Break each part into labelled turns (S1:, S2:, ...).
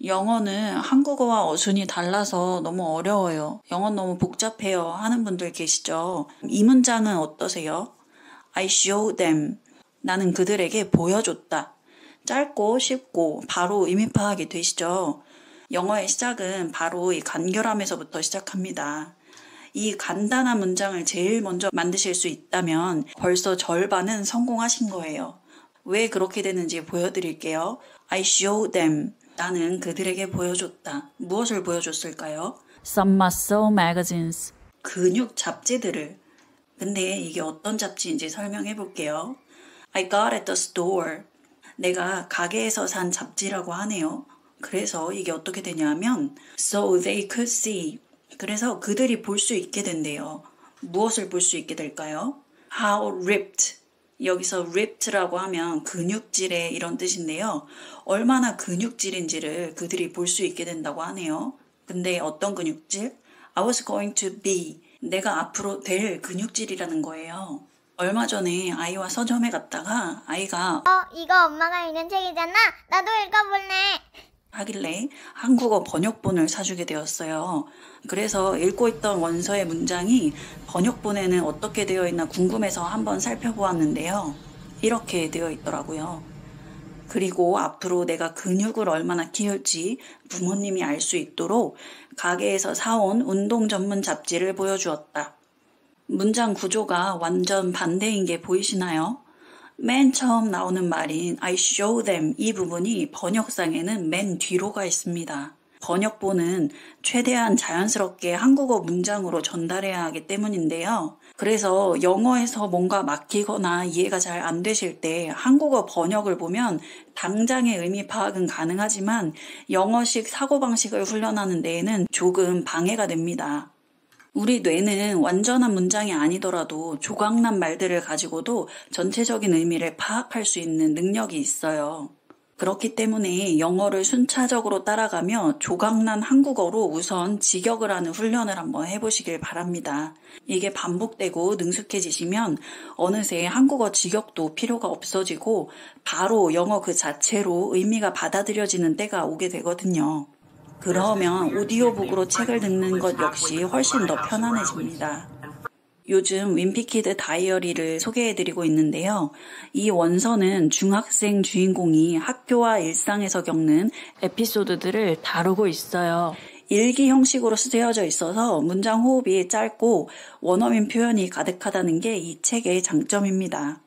S1: 영어는 한국어와 어순이 달라서 너무 어려워요. 영어는 너무 복잡해요 하는 분들 계시죠? 이 문장은 어떠세요? I show them. 나는 그들에게 보여줬다. 짧고 쉽고 바로 의미 파악이 되시죠? 영어의 시작은 바로 이 간결함에서부터 시작합니다. 이 간단한 문장을 제일 먼저 만드실 수 있다면 벌써 절반은 성공하신 거예요. 왜 그렇게 되는지 보여드릴게요. I show them. 나는 그들에게 보여줬다. 무엇을 보여줬을까요?
S2: Some muscle magazines.
S1: 근육 잡지들을. 근데 이게 어떤 잡지인지 설명해 볼게요. I got at the store. 내가 가게에서 산 잡지라고 하네요. 그래서 이게 어떻게 되냐면 so they could see. 그래서 그들이 볼 수 있게 된대요. 무엇을 볼 수 있게 될까요? How ripped. 여기서 ripped라고 하면 근육질의 이런 뜻인데요. 얼마나 근육질인지를 그들이 볼 수 있게 된다고 하네요. 근데 어떤 근육질? I was going to be. 내가 앞으로 될 근육질이라는 거예요. 얼마 전에 아이와 서점에 갔다가 아이가
S3: 이거 엄마가 읽은 책이잖아. 나도 읽어볼래.
S1: 하길래 한국어 번역본을 사주게 되었어요. 그래서 읽고 있던 원서의 문장이 번역본에는 어떻게 되어 있나 궁금해서 한번 살펴보았는데요. 이렇게 되어 있더라고요. 그리고 앞으로 내가 근육을 얼마나 키울지 부모님이 알 수 있도록 가게에서 사온 운동 전문 잡지를 보여주었다. 문장 구조가 완전 반대인 게 보이시나요? 맨 처음 나오는 말인 I show them 이 부분이 번역상에는 맨 뒤로 가 있습니다. 번역본은 최대한 자연스럽게 한국어 문장으로 전달해야 하기 때문인데요. 그래서 영어에서 뭔가 막히거나 이해가 잘 안 되실 때 한국어 번역을 보면 당장의 의미 파악은 가능하지만 영어식 사고방식을 훈련하는 데에는 조금 방해가 됩니다. 우리 뇌는 완전한 문장이 아니더라도 조각난 말들을 가지고도 전체적인 의미를 파악할 수 있는 능력이 있어요. 그렇기 때문에 영어를 순차적으로 따라가며 조각난 한국어로 우선 직역을 하는 훈련을 한번 해보시길 바랍니다. 이게 반복되고 능숙해지시면 어느새 한국어 직역도 필요가 없어지고 바로 영어 그 자체로 의미가 받아들여지는 때가 오게 되거든요. 그러면 오디오북으로 책을 듣는 것 역시 훨씬 더 편안해집니다. 요즘 윈피키드 다이어리를 소개해드리고 있는데요. 이 원서는 중학생 주인공이 학교와 일상에서 겪는 에피소드들을 다루고 있어요. 일기 형식으로 쓰여져 있어서 문장 호흡이 짧고 원어민 표현이 가득하다는 게 이 책의 장점입니다.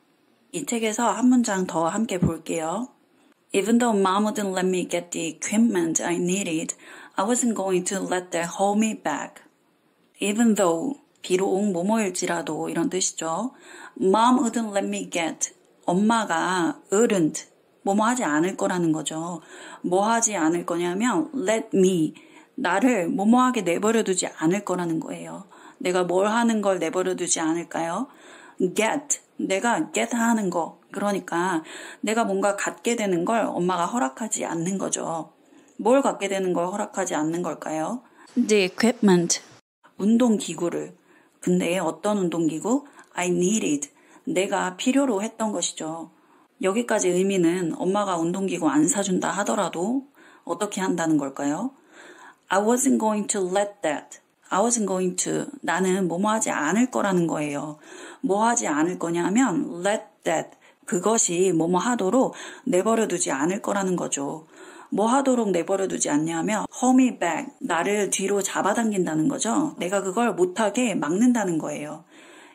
S1: 이 책에서 한 문장 더 함께 볼게요. Even though mom wouldn't let me get the equipment I needed, I wasn't going to let that hold me back. Even though, 비록 뭐뭐일지라도 이런 뜻이죠. Mom wouldn't let me get, 엄마가 wouldn't, 뭐뭐 하지 않을 거라는 거죠. 뭐 하지 않을 거냐면 let me, 나를 뭐뭐하게 내버려두지 않을 거라는 거예요. 내가 뭘 하는 걸 내버려두지 않을까요? get, 내가 get 하는 거. 그러니까 내가 뭔가 갖게 되는 걸 엄마가 허락하지 않는 거죠. 뭘 갖게 되는 걸 허락하지 않는 걸까요?
S2: The equipment.
S1: 운동기구를. 근데 어떤 운동기구? I needed. 내가 필요로 했던 것이죠. 여기까지 의미는 엄마가 운동기구 안 사준다 하더라도 어떻게 한다는 걸까요? I wasn't going to let that. I wasn't going to. 나는 뭐뭐 하지 않을 거라는 거예요. 뭐 하지 않을 거냐면 let that. 그것이 뭐뭐 하도록 내버려두지 않을 거라는 거죠. 뭐 하도록 내버려두지 않냐면 hold me back, 나를 뒤로 잡아당긴다는 거죠. 내가 그걸 못하게 막는다는 거예요.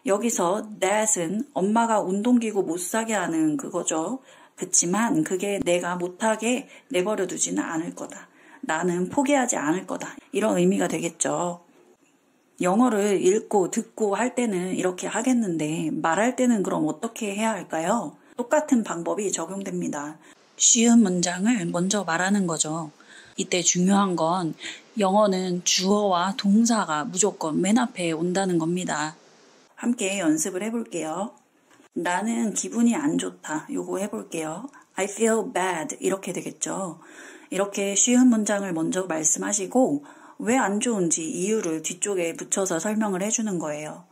S1: 여기서 that은 엄마가 운동기구 못 사게 하는 그거죠. 그치만 그게 내가 못하게 내버려두지는 않을 거다. 나는 포기하지 않을 거다. 이런 의미가 되겠죠. 영어를 읽고 듣고 할 때는 이렇게 하겠는데 말할 때는 그럼 어떻게 해야 할까요? 똑같은 방법이 적용됩니다. 쉬운 문장을 먼저 말하는 거죠. 이때 중요한 건 영어는 주어와 동사가 무조건 맨 앞에 온다는 겁니다. 함께 연습을 해볼게요. 나는 기분이 안 좋다. 요거 해볼게요. I feel bad. 이렇게 되겠죠. 이렇게 쉬운 문장을 먼저 말씀하시고 왜 안 좋은지 이유를 뒤쪽에 붙여서 설명을 해주는 거예요.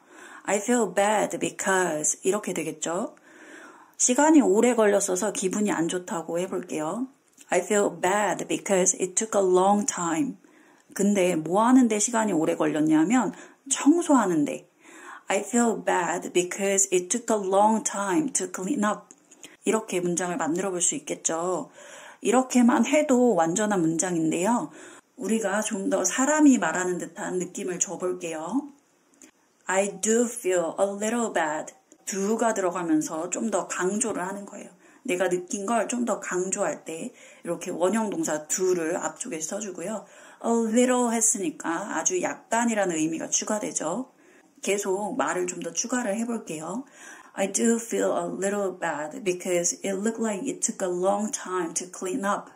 S1: I feel bad because 이렇게 되겠죠. 시간이 오래 걸렸어서 기분이 안 좋다고 해볼게요. I feel bad because it took a long time. 근데 뭐 하는데 시간이 오래 걸렸냐면 청소하는데. I feel bad because it took a long time to clean up. 이렇게 문장을 만들어 볼 수 있겠죠. 이렇게만 해도 완전한 문장인데요. 우리가 좀 더 사람이 말하는 듯한 느낌을 줘볼게요. I do feel a little bad. do가 들어가면서 좀 더 강조를 하는 거예요. 내가 느낀 걸 좀 더 강조할 때 이렇게 원형 동사 do를 앞쪽에 써주고요. a little 했으니까 아주 약간이라는 의미가 추가되죠. 계속 말을 좀 더 추가를 해볼게요. I do feel a little bad because it looked like it took a long time to clean up.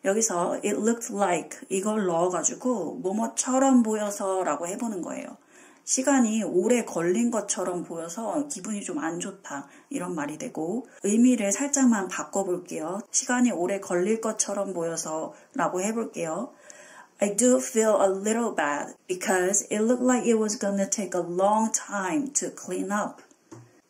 S1: 여기서 it looked like 이걸 넣어가지고 뭐뭐처럼 보여서 라고 해보는 거예요. 시간이 오래 걸린 것처럼 보여서 기분이 좀 안 좋다 이런 말이 되고 의미를 살짝만 바꿔볼게요. 시간이 오래 걸릴 것처럼 보여서 라고 해볼게요. I do feel a little bad because it looked like it was gonna take a long time to clean up.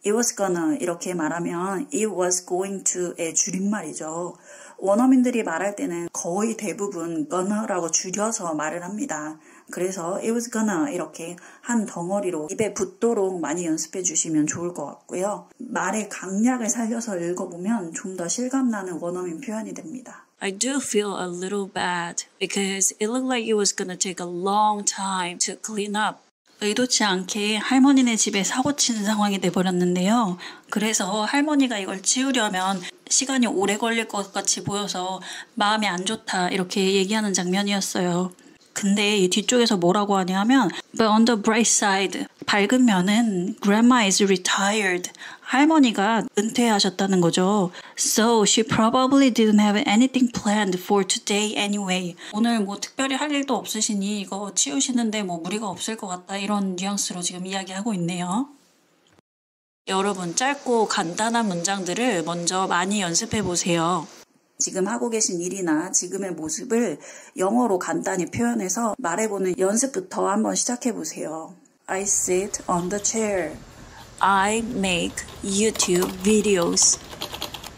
S1: It was gonna 이렇게 말하면 it was going to의 줄임말이죠. 원어민들이 말할 때는 거의 대부분 gonna라고 줄여서 말을 합니다. 그래서 it was gonna 이렇게 한 덩어리로 입에 붙도록 많이 연습해 주시면 좋을 것 같고요. 말의 강약을 살려서 읽어보면 좀 더 실감나는 원어민 표현이 됩니다.
S2: I do feel a little bad because it looked like it was gonna take a long time to clean up. 의도치 않게 할머니네 집에 사고 치는 상황이 돼버렸는데요. 그래서 할머니가 이걸 치우려면 시간이 오래 걸릴 것 같이 보여서 마음이 안 좋다 이렇게 얘기하는 장면이었어요. 근데 이 뒤쪽에서 뭐라고 하냐면 But on the bright side, 밝은 면은 Grandma is retired. 할머니가 은퇴하셨다는 거죠. So she probably didn't have anything planned for today anyway. 오늘 뭐 특별히 할 일도 없으시니 이거 치우시는데 뭐 무리가 없을 것 같다 이런 뉘앙스로 지금 이야기하고 있네요. 여러분 짧고 간단한 문장들을 먼저 많이 연습해 보세요.
S1: 지금 하고 계신 일이나 지금의 모습을 영어로 간단히 표현해서 말해보는 연습부터 한번 시작해보세요. I sit on the chair.
S2: I make YouTube videos.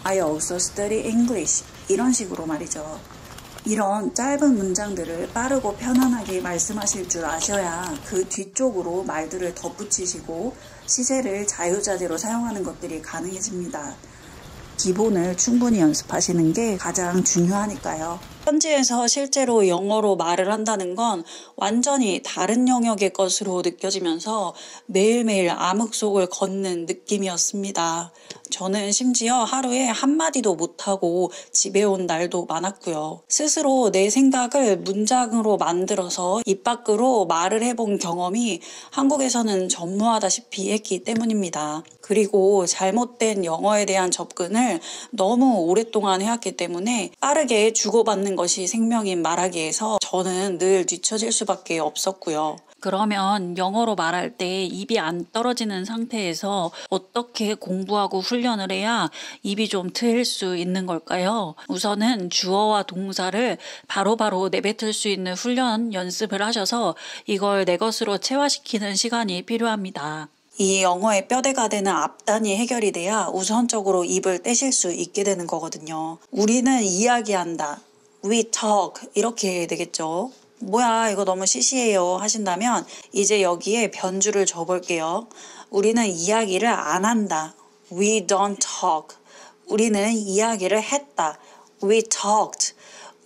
S1: I also study English. 이런 식으로 말이죠. 이런 짧은 문장들을 빠르고 편안하게 말씀하실 줄 아셔야 그 뒤쪽으로 말들을 덧붙이시고 시제를 자유자재로 사용하는 것들이 가능해집니다. 기본을 충분히 연습하시는 게 가장 중요하니까요.
S2: 현지에서 실제로 영어로 말을 한다는 건 완전히 다른 영역의 것으로 느껴지면서 매일매일 암흑 속을 걷는 느낌이었습니다. 저는 심지어 하루에 한마디도 못하고 집에 온 날도 많았고요. 스스로 내 생각을 문장으로 만들어서 입 밖으로 말을 해본 경험이 한국에서는 전무하다시피 했기 때문입니다. 그리고 잘못된 영어에 대한 접근을 너무 오랫동안 해왔기 때문에 빠르게 주고받는 것이 생명인 말하기에서 저는 늘 뒤처질 수밖에 없었고요. 그러면 영어로 말할 때 입이 안 떨어지는 상태에서 어떻게 공부하고 훈련을 해야 입이 좀 트일 수 있는 걸까요? 우선은 주어와 동사를 바로바로 내뱉을 수 있는 훈련 연습을 하셔서 이걸 내 것으로 체화시키는 시간이 필요합니다. 이 영어의 뼈대가 되는 앞단이 해결이 돼야 우선적으로 입을 떼실 수 있게 되는 거거든요. 우리는 이야기한다. We talk 이렇게 되겠죠. 뭐야 이거 너무 시시해요 하신다면 이제 여기에 변주를 줘볼게요. 우리는 이야기를 안 한다. We don't talk. 우리는 이야기를 했다. We talked.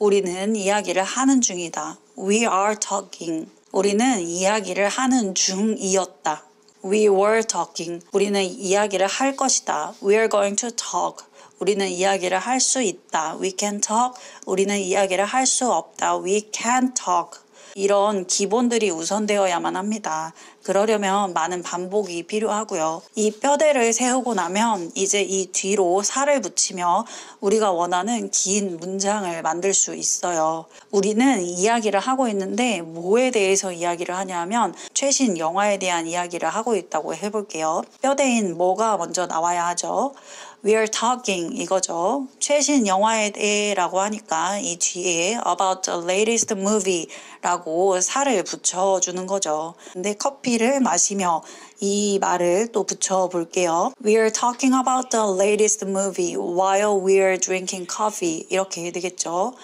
S2: 우리는 이야기를 하는 중이다. We are talking. 우리는 이야기를 하는 중이었다. We were talking. 우리는 이야기를 할 것이다. We are going to talk. 우리는 이야기를 할 수 있다. We can talk. 우리는 이야기를 할 수 없다. We can't talk. 이런 기본들이 우선되어야만 합니다. 그러려면 많은 반복이 필요하고요. 이 뼈대를 세우고 나면 이제 이 뒤로 살을 붙이며 우리가 원하는 긴 문장을 만들 수 있어요. 우리는 이야기를 하고 있는데 뭐에 대해서 이야기를 하냐면 최신 영화에 대한 이야기를 하고 있다고 해볼게요. 뼈대인 뭐가 먼저 나와야 하죠. We're talking 이거죠. 최신 영화에 대해라고 하니까 이 뒤에 about the latest movie 라고 살을 붙여주는 거죠. 근데 커피를 마시며 이 말을 또 붙여볼게요. We're talking about the latest movie while we're drinking coffee 이렇게 되겠죠.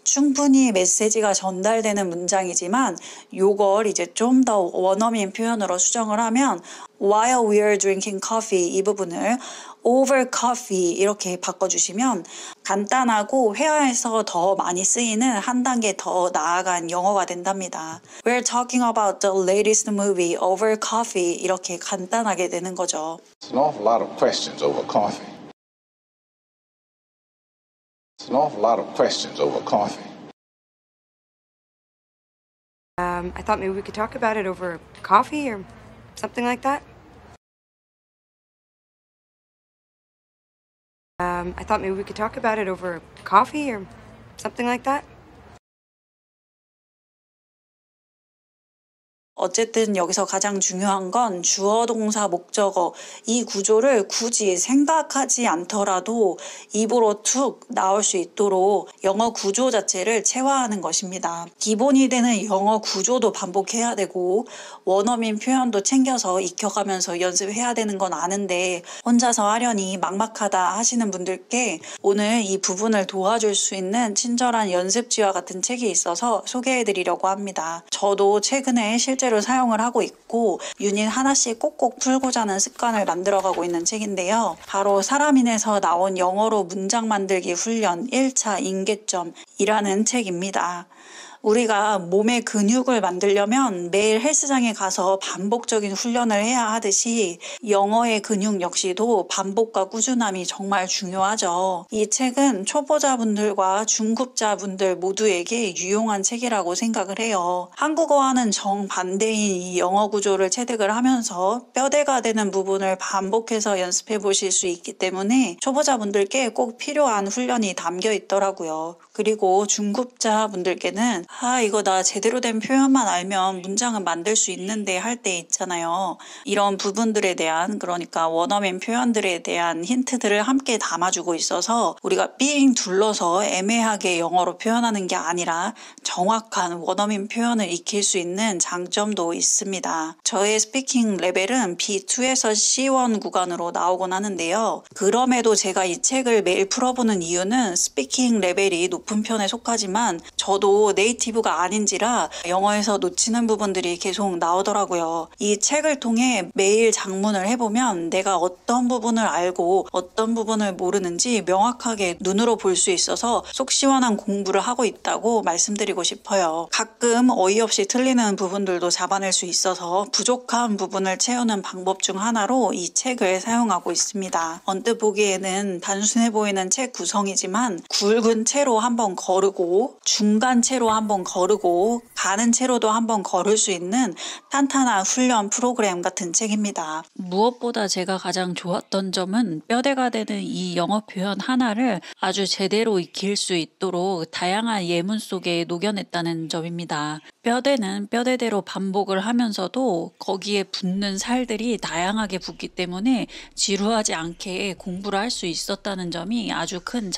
S2: 충분히 메시지가 전달되는 문장이지만 요걸 이제 좀 더 원어민 표현으로 수정을 하면 while we're drinking coffee 이 부분을 over coffee 이렇게 바꿔주시면 간단하고 회화에서 더 많이 쓰이는 한 단계 더 나아간 영어가 된답니다. We're talking about the latest movie over coffee 이렇게 간단하게 되는 거죠.
S4: It's an awful lot of questions over coffee. It's an awful lot of questions over coffee.
S5: I thought maybe we could talk about it over coffee or something like that. I thought maybe we could talk about it over coffee or something like that.
S2: 어쨌든 여기서 가장 중요한 건 주어 동사 목적어 이 구조를 굳이 생각하지 않더라도 입으로 툭 나올 수 있도록 영어 구조 자체를 체화하는 것입니다. 기본이 되는 영어 구조도 반복해야 되고 원어민 표현도 챙겨서 익혀가면서 연습해야 되는 건 아는데 혼자서 하려니 막막하다 하시는 분들께 오늘 이 부분을 도와줄 수 있는 친절한 연습지와 같은 책이 있어서 소개해드리려고 합니다. 저도 최근에 실제로 사용을 하고 있고 유닛 하나씩 꼭꼭 풀고자 하는 습관을 만들어가고 있는 책인데요. 바로 사람인에서 나온 영어로 문장 만들기 훈련 1차 임계점이라는 책입니다. 우리가 몸의 근육을 만들려면 매일 헬스장에 가서 반복적인 훈련을 해야 하듯이 영어의 근육 역시도 반복과 꾸준함이 정말 중요하죠. 이 책은 초보자분들과 중급자분들 모두에게 유용한 책이라고 생각을 해요. 한국어와는 정반대인 이 영어 구조를 체득을 하면서 뼈대가 되는 부분을 반복해서 연습해 보실 수 있기 때문에 초보자분들께 꼭 필요한 훈련이 담겨 있더라고요. 그리고 중급자분들께는 이거 나 제대로 된 표현만 알면 문장은 만들 수 있는데 할 때 있잖아요. 이런 부분들에 대한 그러니까 원어민 표현들에 대한 힌트들을 함께 담아주고 있어서 우리가 삥 둘러서 애매하게 영어로 표현하는 게 아니라 정확한 원어민 표현을 익힐 수 있는 장점도 있습니다. 저의 스피킹 레벨은 B2에서 C1 구간으로 나오곤 하는데요. 그럼에도 제가 이 책을 매일 풀어보는 이유는 스피킹 레벨이 높은 편에 속하지만 저도 네이티브가 아닌지라 영어에서 놓치는 부분들이 계속 나오더라고요. 이 책을 통해 매일 작문을 해보면 내가 어떤 부분을 알고 어떤 부분을 모르는지 명확하게 눈으로 볼 수 있어서 속 시원한 공부를 하고 있다고 말씀드리고 싶어요. 가끔 어이없이 틀리는 부분들도 잡아낼 수 있어서 부족한 부분을 채우는 방법 중 하나로 이 책을 사용하고 있습니다. 언뜻 보기에는 단순해 보이는 책 구성이지만 굵은 채로 한번 거르고 중간 채로 한번 거르고 가는 채로도 한번 걸을 수 있는 탄탄한 훈련 프로그램 같은 책입니다. 무엇보다 제가 가장 좋았던 점은 뼈대가 되는 이 영어 표현 하나를 아주 제대로 익힐 수 있도록 다양한 예문 속에 녹여냈다는 점입니다. 뼈대는 뼈대대로 반복을 하면서도 거기에 붙는 살들이 다양하게 붙기 때문에 지루하지 않게 공부를 할 수 있었다는 점이 아주 큰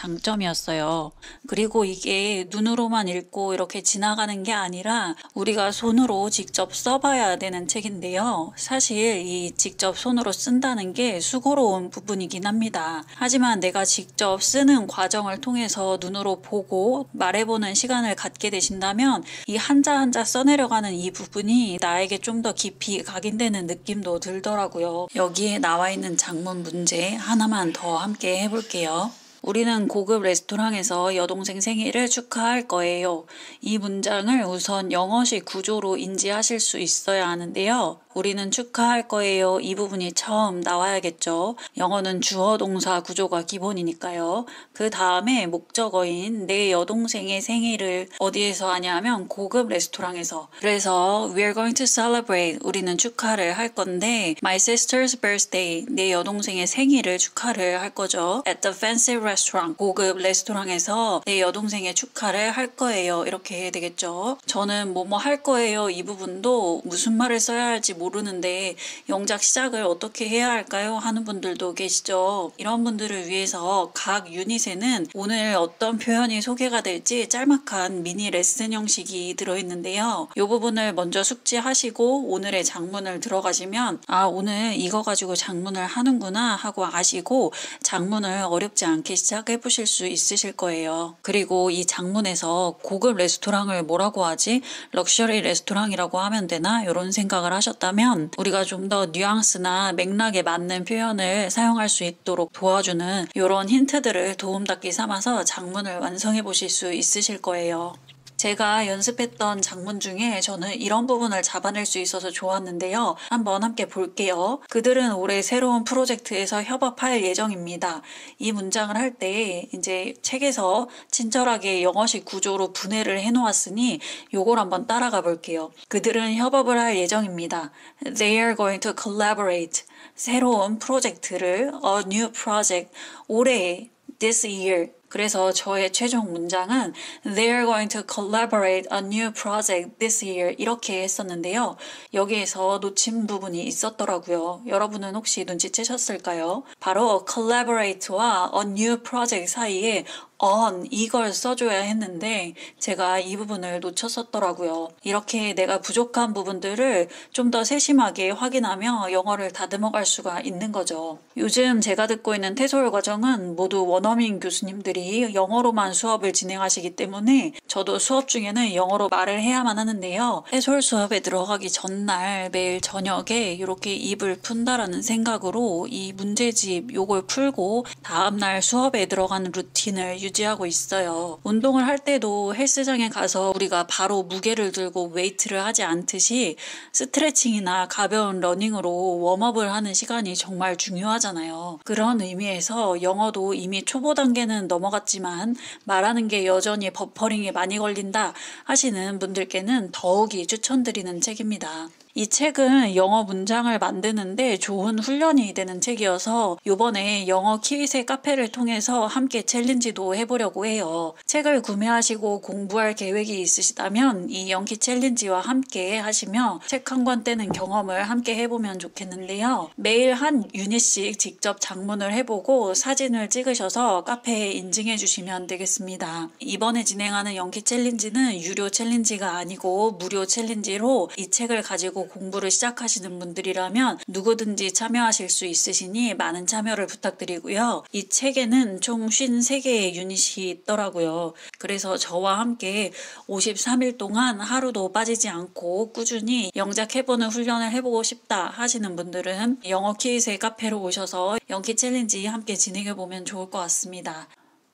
S2: 장점이었어요. 그리고 이게 눈으로만 읽고 이렇게 지나가는 게 아니라 우리가 손으로 직접 써봐야 되는 책인데요. 사실 이 직접 손으로 쓴다는 게 수고로운 부분이긴 합니다. 하지만 내가 직접 쓰는 과정을 통해서 눈으로 보고 말해보는 시간을 갖게 되신다면 이 한자 한자 써내려가는 이 부분이 나에게 좀 더 깊이 각인되는 느낌도 들더라고요. 여기에 나와 있는 작문 문제 하나만 더 함께 해볼게요. 우리는 고급 레스토랑에서 여동생 생일을 축하할 거예요. 이 문장을 우선 영어식 구조로 인지하실 수 있어야 하는데요. 우리는 축하할 거예요. 이 부분이 처음 나와야겠죠. 영어는 주어 동사 구조가 기본이니까요. 그 다음에 목적어인 내 여동생의 생일을 어디에서 하냐면 고급 레스토랑에서. 그래서 we're going to celebrate. 우리는 축하를 할 건데 my sister's birthday. 내 여동생의 생일을 축하를 할 거죠. At the fancy restaurant, 고급 레스토랑에서 내 여동생의 축하를 할 거예요. 이렇게 해야 되겠죠. 저는 뭐뭐 할 거예요 이 부분도 무슨 말을 써야 할지 모르는데 영작 시작을 어떻게 해야 할까요? 하는 분들도 계시죠. 이런 분들을 위해서 각 유닛에는 오늘 어떤 표현이 소개가 될지 짤막한 미니 레슨 형식이 들어있는데요. 이 부분을 먼저 숙지하시고 오늘의 장문을 들어가시면 아, 오늘 이거 가지고 장문을 하는구나 하고 아시고 장문을 어렵지 않게 시작해 보실 수 있으실 거예요. 그리고 이 장문에서 고급 레스토랑을 뭐라고 하지? 럭셔리 레스토랑이라고 하면 되나? 이런 생각을 하셨다면 우리가 좀 더 뉘앙스나 맥락에 맞는 표현을 사용할 수 있도록 도와주는 이런 힌트들을 도움닫기 삼아서 장문을 완성해 보실 수 있으실 거예요. 제가 연습했던 장문 중에 저는 이런 부분을 잡아낼 수 있어서 좋았는데요. 한번 함께 볼게요. 그들은 올해 새로운 프로젝트에서 협업할 예정입니다. 이 문장을 할 때 이제 책에서 친절하게 영어식 구조로 분해를 해놓았으니 요걸 한번 따라가 볼게요. 그들은 협업을 할 예정입니다. They are going to collaborate. 새로운 프로젝트를 a new project. 올해 this year. 그래서 저의 최종 문장은 They are going to collaborate a new project this year 이렇게 했었는데요. 여기에서 놓친 부분이 있었더라고요. 여러분은 혹시 눈치채셨을까요? 바로 collaborate와 a new project 사이에 on 이걸 써줘야 했는데 제가 이 부분을 놓쳤었더라고요. 이렇게 내가 부족한 부분들을 좀 더 세심하게 확인하며 영어를 다듬어갈 수가 있는 거죠. 요즘 제가 듣고 있는 태소월 과정은 모두 원어민 교수님들이 영어로만 수업을 진행하시기 때문에 저도 수업 중에는 영어로 말을 해야만 하는데요. 태소월 수업에 들어가기 전날 매일 저녁에 이렇게 입을 푼다라는 생각으로 이 문제집 요걸 풀고 다음날 수업에 들어가는 루틴을 유지하고 있어요. 운동을 할 때도 헬스장에 가서 우리가 바로 무게를 들고 웨이트를 하지 않듯이 스트레칭이나 가벼운 러닝으로 웜업을 하는 시간이 정말 중요하잖아요. 그런 의미에서 영어도 이미 초보 단계는 넘어갔지만 말하는 게 여전히 버퍼링이 많이 걸린다 하시는 분들께는 더욱이 추천드리는 책입니다. 이 책은 영어 문장을 만드는데 좋은 훈련이 되는 책이어서 이번에 영어 키윗의 카페를 통해서 함께 챌린지도 해보려고 해요. 책을 구매하시고 공부할 계획이 있으시다면 이 영키 챌린지와 함께 하시며 책 한 권 떼는 경험을 함께 해보면 좋겠는데요. 매일 한 유닛씩 직접 장문을 해보고 사진을 찍으셔서 카페에 인증해 주시면 되겠습니다. 이번에 진행하는 영키 챌린지는 유료 챌린지가 아니고 무료 챌린지로 이 책을 가지고 공부를 시작하시는 분들이라면 누구든지 참여하실 수 있으시니 많은 참여를 부탁드리고요. 이 책에는 총 53개의 유닛이 있더라고요. 그래서 저와 함께 53일 동안 하루도 빠지지 않고 꾸준히 영작해보는 훈련을 해보고 싶다 하시는 분들은 영어 키윗의 카페로 오셔서 영키 챌린지 함께 진행해보면 좋을 것 같습니다.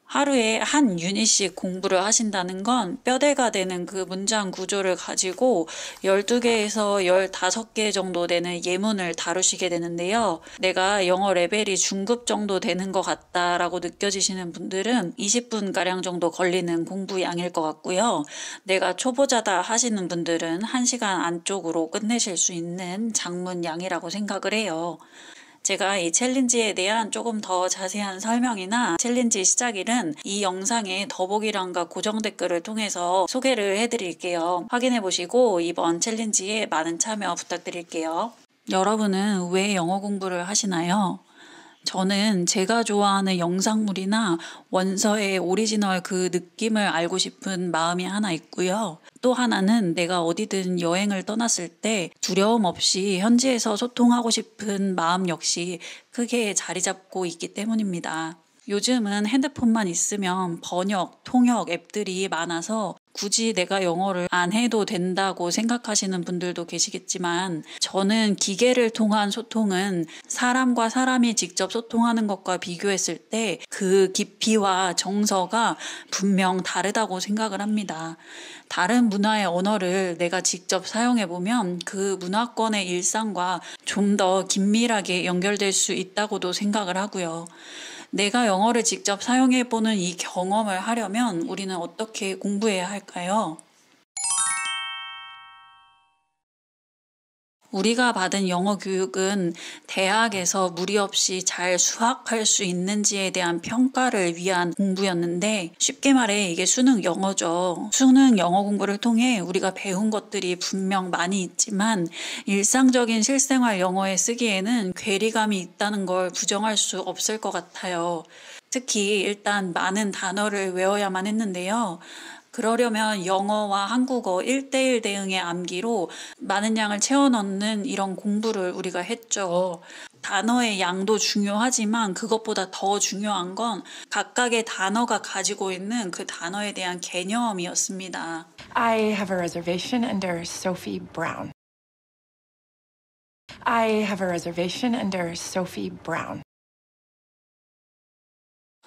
S2: 하루에 한 유닛씩 공부를 하신다는 건 뼈대가 되는 그 문장 구조를 가지고 12개에서 15개 정도 되는 예문을 다루시게 되는데요. 내가 영어 레벨이 중급 정도 되는 것 같다라고 느껴지시는 분들은 20분가량 정도 걸리는 공부 양일 것 같고요. 내가 초보자다 하시는 분들은 1시간 안쪽으로 끝내실 수 있는 장문 양이라고 생각을 해요. 제가 이 챌린지에 대한 조금 더 자세한 설명이나 챌린지 시작일은 이 영상의 더보기란과 고정 댓글을 통해서 소개를 해드릴게요. 확인해보시고 이번 챌린지에 많은 참여 부탁드릴게요. 여러분은 왜 영어 공부를 하시나요? 저는 제가 좋아하는 영상물이나 원서의 오리지널 그 느낌을 알고 싶은 마음이 하나 있고요. 또 하나는 내가 어디든 여행을 떠났을 때 두려움 없이 현지에서 소통하고 싶은 마음 역시 크게 자리 잡고 있기 때문입니다. 요즘은 핸드폰만 있으면 번역, 통역 앱들이 많아서 굳이 내가 영어를 안 해도 된다고 생각하시는 분들도 계시겠지만 저는 기계를 통한 소통은 사람과 사람이 직접 소통하는 것과 비교했을 때 그 깊이와 정서가 분명 다르다고 생각을 합니다. 다른 문화의 언어를 내가 직접 사용해보면 그 문화권의 일상과 좀 더 긴밀하게 연결될 수 있다고도 생각을 하고요. 내가 영어를 직접 사용해보는 이 경험을 하려면 우리는 어떻게 공부해야 할까요? 우리가 받은 영어 교육은 대학에서 무리 없이 잘 수학할 수 있는지에 대한 평가를 위한 공부였는데 쉽게 말해 이게 수능 영어죠. 수능 영어 공부를 통해 우리가 배운 것들이 분명 많이 있지만 일상적인 실생활 영어에 쓰기에는 괴리감이 있다는 걸 부정할 수 없을 것 같아요. 특히 일단 많은 단어를 외워야만 했는데요. 그러려면 영어와 한국어 1:1 대응의 암기로 많은 양을 채워 넣는 이런 공부를 우리가 했죠. 단어의 양도 중요하지만 그것보다 더 중요한 건 각각의 단어가 가지고 있는 그 단어에 대한 개념이었습니다.
S6: I have a reservation under Sophie Brown. I have a reservation under Sophie Brown.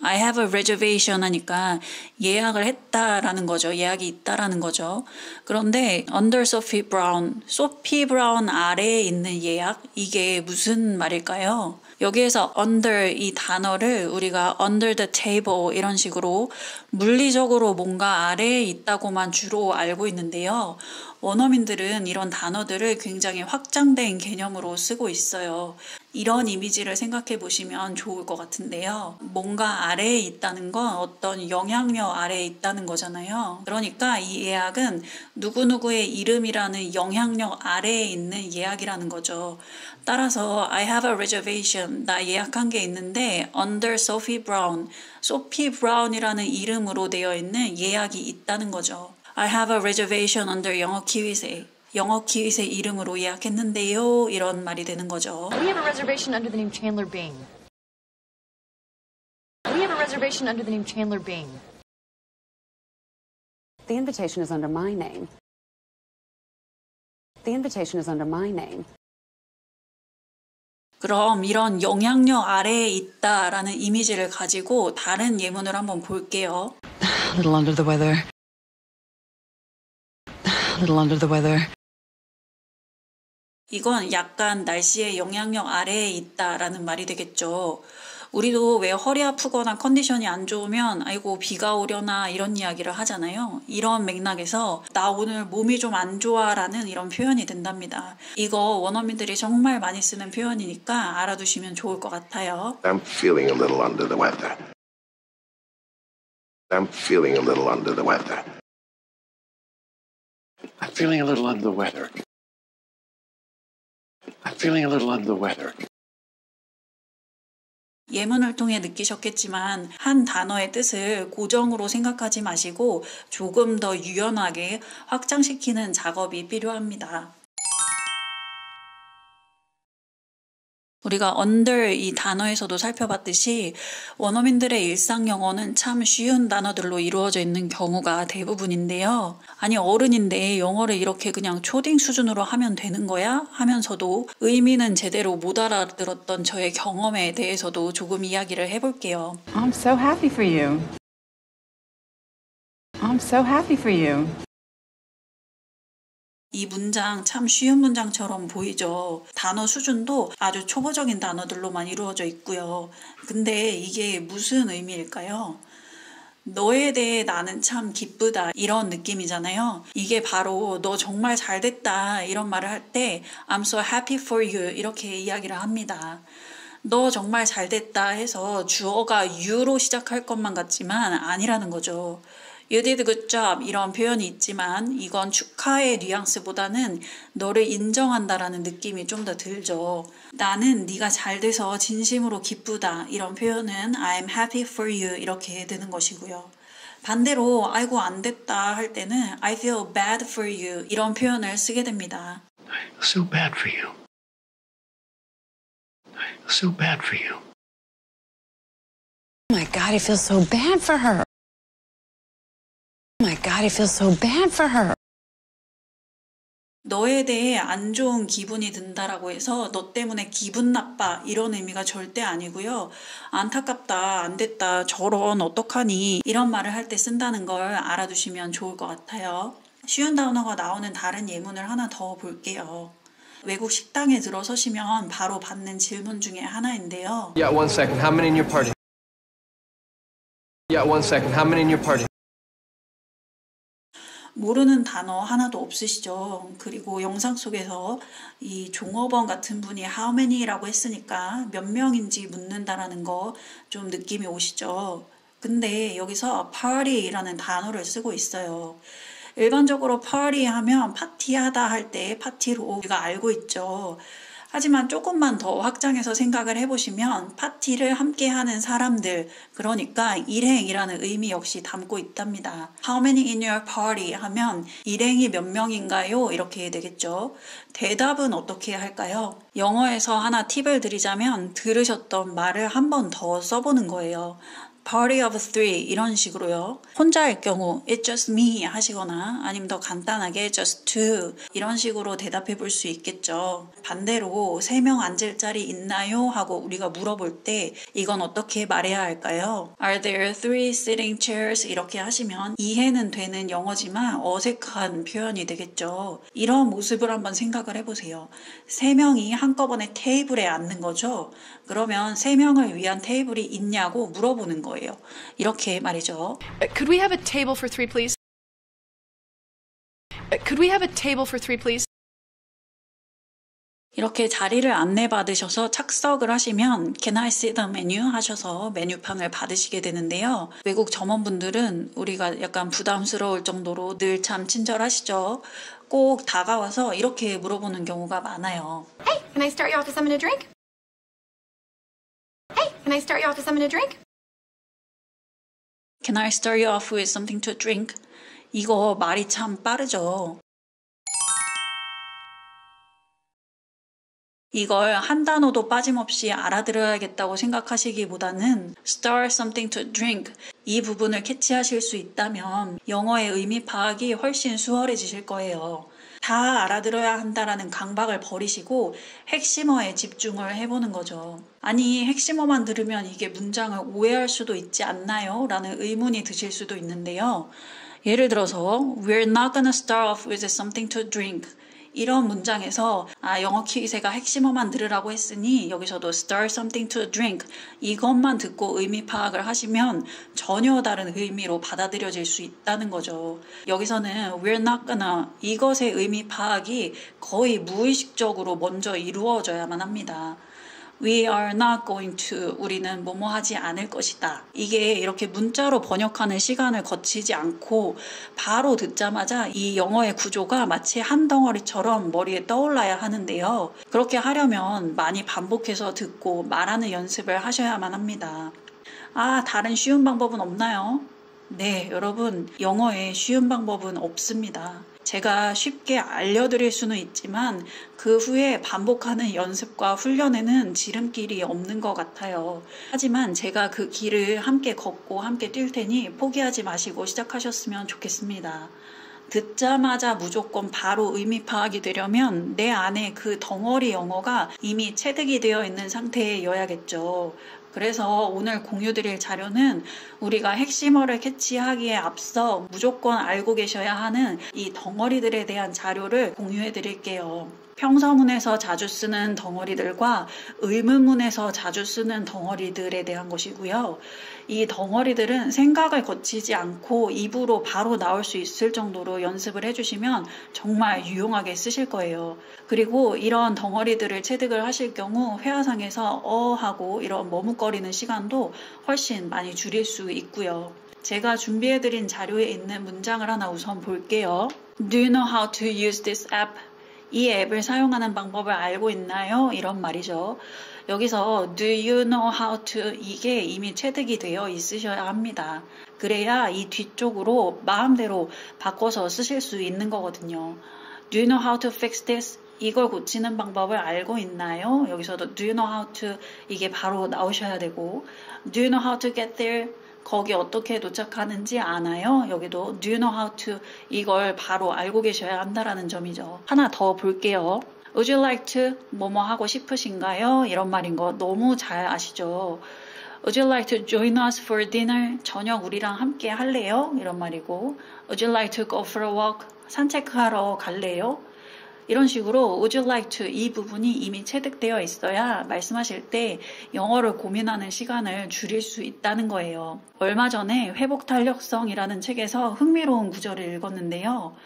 S2: I have a reservation 하니까 예약을 했다라는 거죠. 예약이 있다라는 거죠. 그런데 under Sophie Brown, 소피 브라운 아래에 있는 예약, 이게 무슨 말일까요? 여기에서 under 이 단어를 우리가 under the table 이런 식으로 물리적으로 뭔가 아래에 있다고만 주로 알고 있는데요. 원어민들은 이런 단어들을 굉장히 확장된 개념으로 쓰고 있어요. 이런 이미지를 생각해 보시면 좋을 것 같은데요. 뭔가 아래에 있다는 건 어떤 영향력 아래에 있다는 거잖아요. 그러니까 이 예약은 누구누구의 이름이라는 영향력 아래에 있는 예약이라는 거죠. 따라서 I have a reservation, 나 예약한 게 있는데 under Sophie Brown, 소피 브라운이라는 이름으로 되어 있는 예약이 있다는 거죠. I have a reservation under 영어 키윗의 영어 키윗의 이름으로 예약했는데요. 이런 말이 되는 거죠.
S7: We have a reservation under the name Chandler Bing. We have a reservation under the name Chandler Bing.
S8: The invitation is under my name. The invitation is under my name.
S2: 그럼 이런 영향력 아래에 있다라는 이미지를 가지고 다른 예문을 한번 볼게요.
S9: A little under the weather. A little under the weather.
S2: 이건 약간 날씨의 영향력 아래에 있다라는 말이 되겠죠. 우리도 왜 허리 아프거나 컨디션이 안 좋으면 아이고 비가 오려나 이런 이야기를 하잖아요. 이런 맥락에서 나 오늘 몸이 좀 안 좋아라는 이런 표현이 된답니다. 이거 원어민들이 정말 많이 쓰는 표현이니까 알아두시면 좋을 것 같아요.
S10: I'm feeling a little under the weather. I'm feeling a little under the weather. I'm feeling a little under the weather. I'm feeling a little under the weather.
S2: 예문을 통해 느끼셨겠지만 한 단어의 뜻을 고정으로 생각하지 마시고 조금 더 유연하게 확장시키는 작업이 필요합니다. 우리가 under 이 단어에서도 살펴봤듯이 원어민들의 일상 영어는 참 쉬운 단어들로 이루어져 있는 경우가 대부분인데요. 아니 어른인데 영어를 이렇게 그냥 초딩 수준으로 하면 되는 거야? 하면서도 의미는 제대로 못 알아들었던 저의 경험에 대해서도 조금 이야기를 해볼게요.
S6: I'm so happy for you. I'm so happy for you.
S2: 이 문장 참 쉬운 문장처럼 보이죠. 단어 수준도 아주 초보적인 단어들로만 이루어져 있고요. 근데 이게 무슨 의미일까요? 너에 대해 나는 참 기쁘다 이런 느낌이잖아요. 이게 바로 너 정말 잘됐다 이런 말을 할 때 I'm so happy for you 이렇게 이야기를 합니다. 너 정말 잘됐다 해서 주어가 you로 시작할 것만 같지만 아니라는 거죠. You did a good job 이런 표현이 있지만 이건 축하의 뉘앙스보다는 너를 인정한다라는 느낌이 좀 더 들죠. 나는 네가 잘 돼서 진심으로 기쁘다 이런 표현은 I'm happy for you 이렇게 되는 것이고요. 반대로 아이고 안 됐다 할 때는 I feel bad for you 이런 표현을 쓰게 됩니다.
S10: I feel so bad for you. I feel so bad for you.
S9: Oh my God, I feel so bad for her. Oh my God, I feel so bad for her.
S2: 너에 대해 안 좋은 기분이 든다라고 해서 너 때문에 기분 나빠 이런 의미가 절대 아니고요. 안타깝다, 안 됐다, 저런 어떡하니 이런 말을 할 때 쓴다는 걸 알아두시면 좋을 것 같아요. 쉬운 단어가 나오는 다른 예문을 하나 더 볼게요. 외국 식당에 들어서시면 바로 받는 질문 중에 하나인데요.
S11: Yeah, 1 second. How many in your party? Yeah, 1 second. How many in your party?
S2: 모르는 단어 하나도 없으시죠? 그리고 영상 속에서 이 종업원 같은 분이 how many라고 했으니까 몇 명인지 묻는다라는 거 좀 느낌이 오시죠? 근데 여기서 party라는 단어를 쓰고 있어요. 일반적으로 party 하면 파티하다 할 때 파티로 우리가 알고 있죠. 하지만 조금만 더 확장해서 생각을 해보시면 파티를 함께하는 사람들, 그러니까 일행이라는 의미 역시 담고 있답니다. How many in your party 하면 일행이 몇 명인가요? 이렇게 되겠죠. 대답은 어떻게 할까요? 영어에서 하나 팁을 드리자면 들으셨던 말을 한 번 더 써보는 거예요. Party of three 이런 식으로요. 혼자일 경우 It's just me 하시거나 아니면 더 간단하게 just two 이런 식으로 대답해 볼 수 있겠죠. 반대로 3명 앉을 자리 있나요? 하고 우리가 물어볼 때 이건 어떻게 말해야 할까요? Are there 3 sitting chairs? 이렇게 하시면 이해는 되는 영어지만 어색한 표현이 되겠죠. 이런 모습을 한번 생각을 해보세요. 3명이 한꺼번에 테이블에 앉는 거죠. 그러면 3명을 위한 테이블이 있냐고 물어보는 거예요. 이렇게 말이죠.
S7: Could we have a table for 3, please? Could we have a table for 3, please?
S2: 이렇게 자리를 안내받으셔서 착석을 하시면 Can I see the menu? 하셔서 메뉴판을 받으시게 되는데요. 외국 점원분들은 우리가 약간 부담스러울 정도로 늘 참 친절하시죠. 꼭 다가와서 이렇게 물어보는 경우가 많아요.
S7: Hey, can I start you off with something to drink? Hey, can I start you off with something to drink?
S2: Can I start you off with something to drink? 이거 말이 참 빠르죠. 이걸 한 단어도 빠짐없이 알아들어야겠다고 생각하시기보다는 start something to drink 이 부분을 캐치하실 수 있다면 영어의 의미 파악이 훨씬 수월해지실 거예요. 다 알아들어야 한다라는 강박을 버리시고 핵심어에 집중을 해보는 거죠. 아니 핵심어만 들으면 이게 문장을 오해할 수도 있지 않나요? 라는 의문이 드실 수도 있는데요. 예를 들어서 We're not gonna start off with something to drink 이런 문장에서 영어 키위새가 핵심어만 들으라고 했으니 여기서도 start something to drink 이것만 듣고 의미 파악을 하시면 전혀 다른 의미로 받아들여질 수 있다는 거죠. 여기서는 we're not gonna 이것의 의미 파악이 거의 무의식적으로 먼저 이루어져야만 합니다. We are not going to 우리는 뭐뭐 하지 않을 것이다. 이게 이렇게 문자로 번역하는 시간을 거치지 않고 바로 듣자마자 이 영어의 구조가 마치 한 덩어리처럼 머리에 떠올라야 하는데요. 그렇게 하려면 많이 반복해서 듣고 말하는 연습을 하셔야만 합니다. 다른 쉬운 방법은 없나요? 네, 여러분, 영어에 쉬운 방법은 없습니다. 제가 쉽게 알려드릴 수는 있지만 그 후에 반복하는 연습과 훈련에는 지름길이 없는 것 같아요. 하지만 제가 그 길을 함께 걷고 함께 뛸 테니 포기하지 마시고 시작하셨으면 좋겠습니다. 듣자마자 무조건 바로 의미 파악이 되려면 내 안에 그 덩어리 영어가 이미 체득이 되어 있는 상태여야겠죠. 그래서 오늘 공유드릴 자료는 우리가 핵심어를 캐치하기에 앞서 무조건 알고 계셔야 하는 이 덩어리들에 대한 자료를 공유해 드릴게요. 평서문에서 자주 쓰는 덩어리들과 의문문에서 자주 쓰는 덩어리들에 대한 것이고요. 이 덩어리들은 생각을 거치지 않고 입으로 바로 나올 수 있을 정도로 연습을 해주시면 정말 유용하게 쓰실 거예요. 그리고 이런 덩어리들을 체득을 하실 경우 회화상에서 하고 이런 머뭇거리는 시간도 훨씬 많이 줄일 수 있고요. 제가 준비해드린 자료에 있는 문장을 하나 우선 볼게요. Do you know how to use this app? 이 앱을 사용하는 방법을 알고 있나요? 이런 말이죠. 여기서 do you know how to 이게 이미 체득이 되어 있으셔야 합니다. 그래야 이 뒤쪽으로 마음대로 바꿔서 쓰실 수 있는 거거든요. Do you know how to fix this? 이걸 고치는 방법을 알고 있나요? 여기서도 do you know how to 이게 바로 나오셔야 되고 do you know how to get there? 거기 어떻게 도착하는지 아나요? 여기도 do you know how to 이걸 바로 알고 계셔야 한다라는 점이죠. 하나 더 볼게요. Would you like to 뭐뭐 하고 싶으신가요? 이런 말인 거 너무 잘 아시죠? Would you like to join us for dinner? 저녁 우리랑 함께 할래요? 이런 말이고 Would you like to go for a walk? 산책하러 갈래요? 이런 식으로 would you like to 이 부분이 이미 체득되어 있어야 말씀하실 때 영어를 고민하는 시간을 줄일 수 있다는 거예요. 얼마 전에 회복탄력성이라는 책에서 흥미로운 구절을 읽었는데요.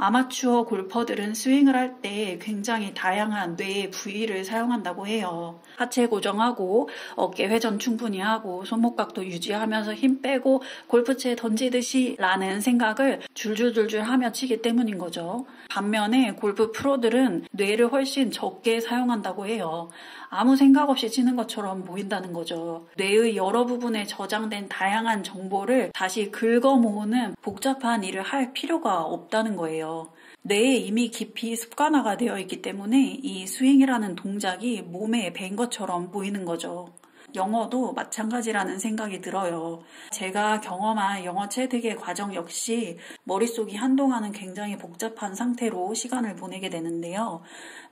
S2: 아마추어 골퍼들은 스윙을 할 때 굉장히 다양한 뇌의 부위를 사용한다고 해요. 하체 고정하고 어깨 회전 충분히 하고 손목각도 유지하면서 힘 빼고 골프채 던지듯이 라는 생각을 줄줄줄줄 하며 치기 때문인 거죠. 반면에 골프 프로들은 뇌를 훨씬 적게 사용한다고 해요. 아무 생각 없이 치는 것처럼 보인다는 거죠. 뇌의 여러 부분에 저장된 다양한 정보를 다시 긁어 모으는 복잡한 일을 할 필요가 없다는 거예요. 뇌에 이미 깊이 습관화가 되어 있기 때문에 이 스윙이라는 동작이 몸에 밴 것처럼 보이는 거죠. 영어도 마찬가지라는 생각이 들어요. 제가 경험한 영어 체득의 과정 역시 머릿속이 한동안은 굉장히 복잡한 상태로 시간을 보내게 되는데요.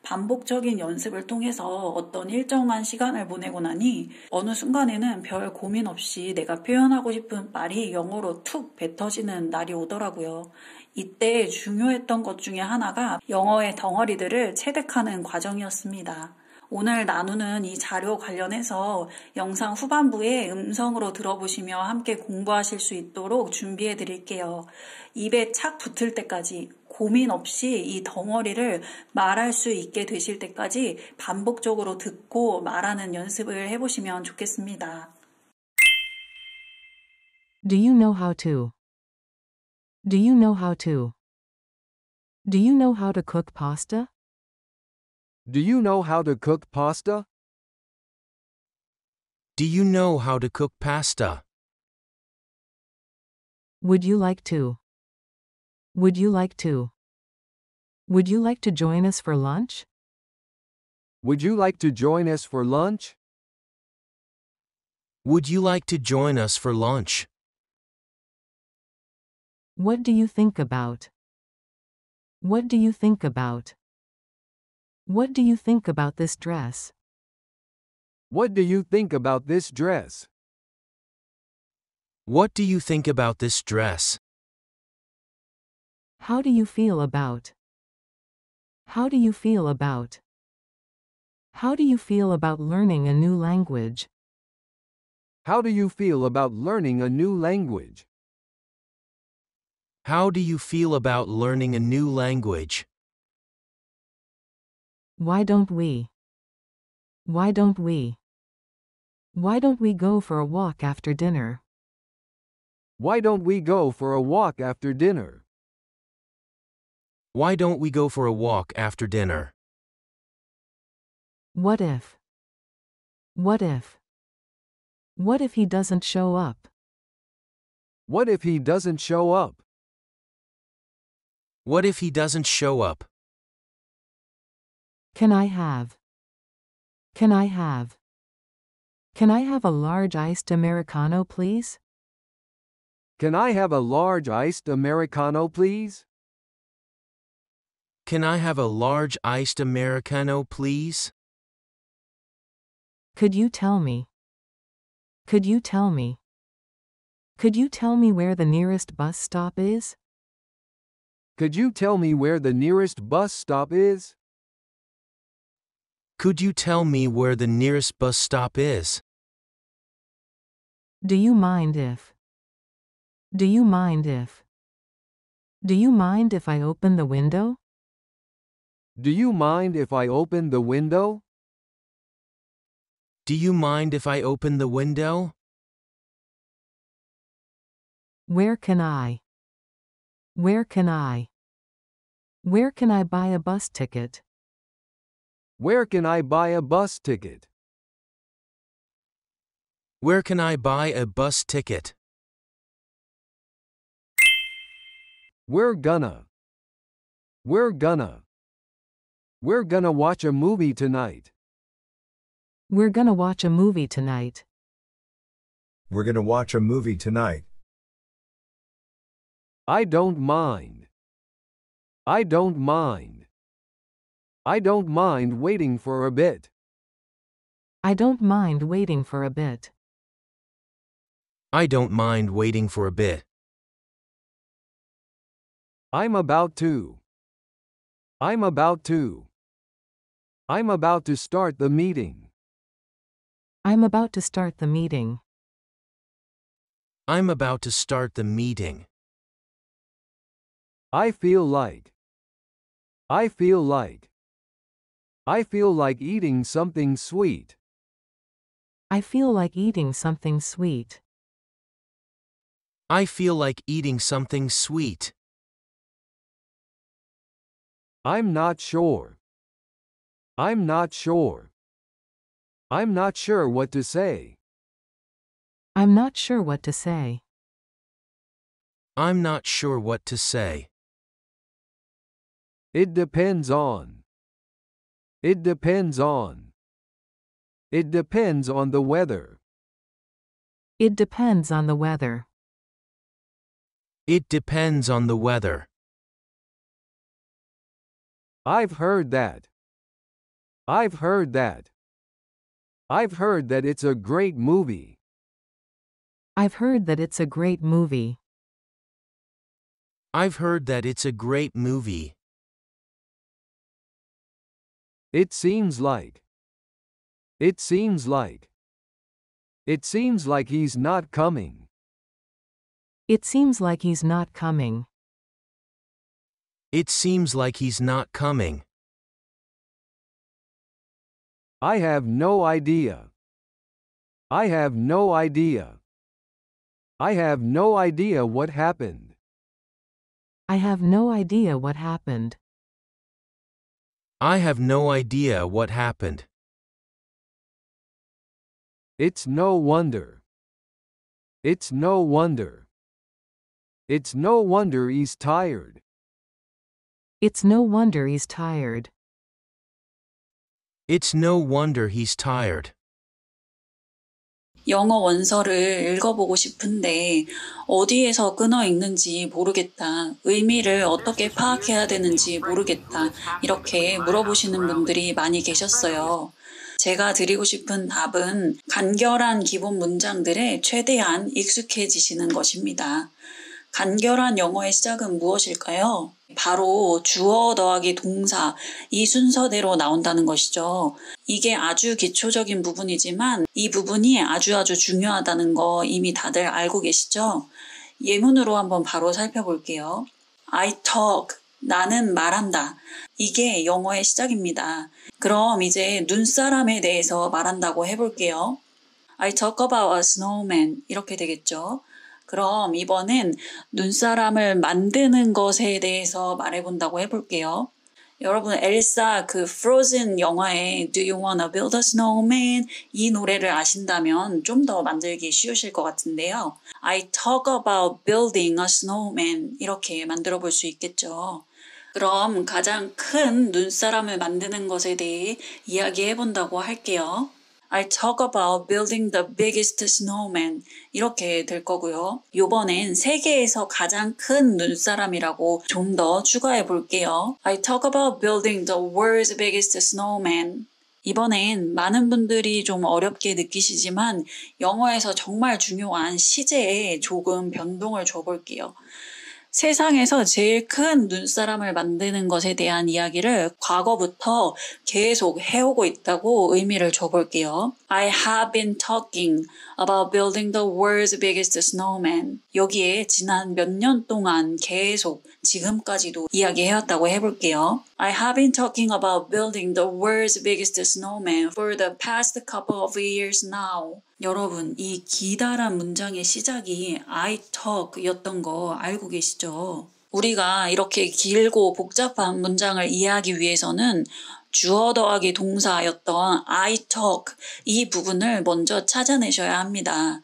S2: 반복적인 연습을 통해서 어떤 일정한 시간을 보내고 나니 어느 순간에는 별 고민 없이 내가 표현하고 싶은 말이 영어로 툭 뱉어지는 날이 오더라고요. 이때 중요했던 것 중에 하나가 영어의 덩어리들을 체득하는 과정이었습니다. 오늘 나누는 이 자료 관련해서 영상 후반부에 음성으로 들어보시며 함께 공부하실 수 있도록 준비해 드릴게요. 입에 착 붙을 때까지 고민 없이 이 덩어리를 말할 수 있게 되실 때까지 반복적으로 듣고 말하는 연습을 해보시면 좋겠습니다.
S11: Do you know how to? Do you know how to? Do you know how to cook pasta?
S12: Do you know how to cook pasta?
S13: Do you know how to cook pasta?
S11: Would you like to? Would you like to? Would you like to join us for lunch?
S12: Would you like to join us for lunch?
S13: Would you like to join us for lunch?
S11: What do you think about? What do you think about? What do you think about this dress?
S12: What do you think about this dress?
S13: What do you think about this dress?
S11: How do you feel about? How do you feel about? How do you feel about learning a new language?
S12: How do you feel about learning a new language?
S13: How do you feel about learning a new language?
S11: Why don't we? Why don't we? Why don't we go for a walk after dinner?
S12: Why don't we go for a walk after dinner?
S13: Why don't we go for a walk after dinner?
S11: What if? What if? What if he doesn't show up?
S12: What if he doesn't show up?
S13: What if he doesn't show up?
S11: Can I have? Can I have? Can I have a large iced Americano, please?
S12: Can I have a large iced Americano, please?
S13: Can I have a large iced Americano, please?
S11: Could you tell me? Could you tell me? Could you tell me where the nearest bus stop is?
S12: Could you tell me where the nearest bus stop is?
S13: Could you tell me where the nearest bus stop is?
S11: Do you mind if? Do you mind if? Do you mind if I open the window?
S12: Do you mind if I open the window?
S13: Do you mind if I open the window?
S11: Where can I? Where can I? Where can I buy a bus ticket?
S12: Where can I buy a bus ticket?
S13: Where can I buy a bus ticket?
S12: We're gonna watch a movie tonight.
S11: We're gonna watch a movie tonight.
S14: We're gonna watch a movie tonight.
S12: I don't mind. I don't mind. I don't mind waiting for a bit.
S11: I don't mind waiting for a bit.
S13: I don't mind waiting for a bit.
S12: I'm about to. I'm about to. I'm about to start the meeting.
S11: I'm about to start the meeting.
S13: I'm about to start the meeting.
S12: I feel like. I feel like. I feel like eating something sweet.
S11: I feel like eating something sweet.
S13: I feel like eating something sweet.
S12: I'm not sure. I'm not sure. I'm not sure what to say.
S11: I'm not sure what to say.
S13: I'm not sure what to say.
S12: It depends on. It depends on. It depends on the weather.
S11: It depends on the weather.
S13: It depends on the weather.
S12: I've heard that. I've heard that. I've heard that it's a great movie.
S11: I've heard that it's a great movie.
S13: I've heard that it's a great movie.
S12: It seems like. It seems like. It seems like he's not coming.
S11: It seems like he's not coming.
S13: It seems like he's not coming.
S12: I have no idea. I have no idea. I have no idea what happened.
S11: I have no idea what happened.
S13: I have no idea what happened.
S12: It's no wonder. It's no wonder. It's no wonder he's tired.
S11: It's no wonder he's tired.
S13: It's no wonder he's tired.
S2: 영어 원서를 읽어보고 싶은데 어디에서 끊어 읽는지 모르겠다. 의미를 어떻게 파악해야 되는지 모르겠다. 이렇게 물어보시는 분들이 많이 계셨어요. 제가 드리고 싶은 답은 간결한 기본 문장들에 최대한 익숙해지시는 것입니다. 간결한 영어의 시작은 무엇일까요? 바로 주어 더하기 동사, 이 순서대로 나온다는 것이죠. 이게 아주 기초적인 부분이지만 이 부분이 아주 중요하다는 거 이미 다들 알고 계시죠? 예문으로 한번 바로 살펴볼게요. I talk, 나는 말한다. 이게 영어의 시작입니다. 그럼 이제 눈사람에 대해서 말한다고 해볼게요. I talk about a snowman, 이렇게 되겠죠. 그럼 이번엔 눈사람을 만드는 것에 대해서 말해본다고 해볼게요. 여러분 엘사 그 Frozen 영화에 Do you wanna build a snowman? 이 노래를 아신다면 좀 더 만들기 쉬우실 것 같은데요. I talk about building a snowman 이렇게 만들어 볼 수 있겠죠. 그럼 가장 큰 눈사람을 만드는 것에 대해 이야기해 본다고 할게요. I talk about building the biggest snowman 이렇게 될 거고요. 이번엔 세계에서 가장 큰 눈사람이라고 좀 더 추가해 볼게요. I talk about building the world's biggest snowman. 이번엔 많은 분들이 좀 어렵게 느끼시지만 영어에서 정말 중요한 시제에 조금 변동을 줘볼게요. 세상에서 제일 큰 눈사람을 만드는 것에 대한 이야기를 과거부터 계속 해오고 있다고 의미를 줘볼게요. I have been talking about building the world's biggest snowman. 여기에 지난 몇 년 동안 계속 지금까지도 이야기해왔다고 해볼게요. I have been talking about building the world's biggest snowman for the past couple of years now. 여러분, 이 기다란 문장의 시작이 I talk 였던 거 알고 계시죠? 우리가 이렇게 길고 복잡한 문장을 이해하기 위해서는 주어 더하기 동사였던 I talk 이 부분을 먼저 찾아내셔야 합니다.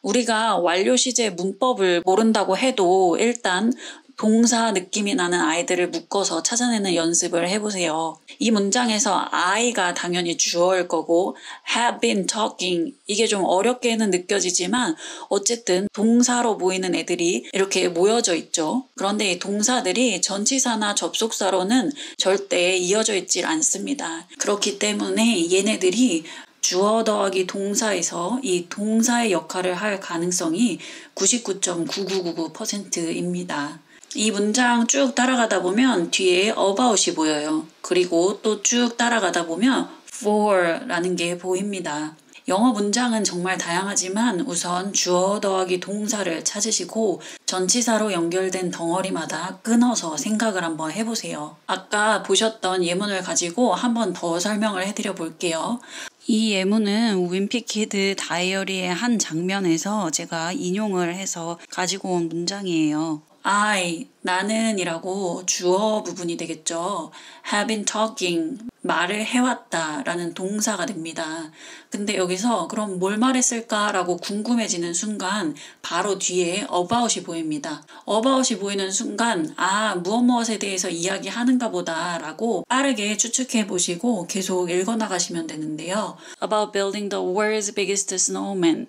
S2: 우리가 완료 시제 문법을 모른다고 해도 일단 동사 느낌이 나는 아이들을 묶어서 찾아내는 연습을 해보세요. 이 문장에서 I가 당연히 주어일 거고 have been talking 이게 좀 어렵게는 느껴지지만 어쨌든 동사로 보이는 애들이 이렇게 모여져 있죠. 그런데 이 동사들이 전치사나 접속사로는 절대 이어져 있질 않습니다. 그렇기 때문에 얘네들이 주어 더하기 동사에서 이 동사의 역할을 할 가능성이 99.9999%입니다. 이 문장 쭉 따라가다 보면 뒤에 about이 보여요. 그리고 또 쭉 따라가다 보면 for라는 게 보입니다. 영어 문장은 정말 다양하지만 우선 주어 더하기 동사를 찾으시고 전치사로 연결된 덩어리마다 끊어서 생각을 한번 해보세요. 아까 보셨던 예문을 가지고 한번 더 설명을 해드려 볼게요. 이 예문은 윈피키드 다이어리의 한 장면에서 제가 인용을 해서 가지고 온 문장이에요. 나는 이라고 주어 부분이 되겠죠. have been talking, 말을 해왔다 라는 동사가 됩니다. 근데 여기서 그럼 뭘 말했을까 라고 궁금해지는 순간 바로 뒤에 about이 보입니다. about이 보이는 순간 무엇에 대해서 이야기하는가 보다 라고 빠르게 추측해 보시고 계속 읽어 나가시면 되는데요. About building the world's biggest snowman.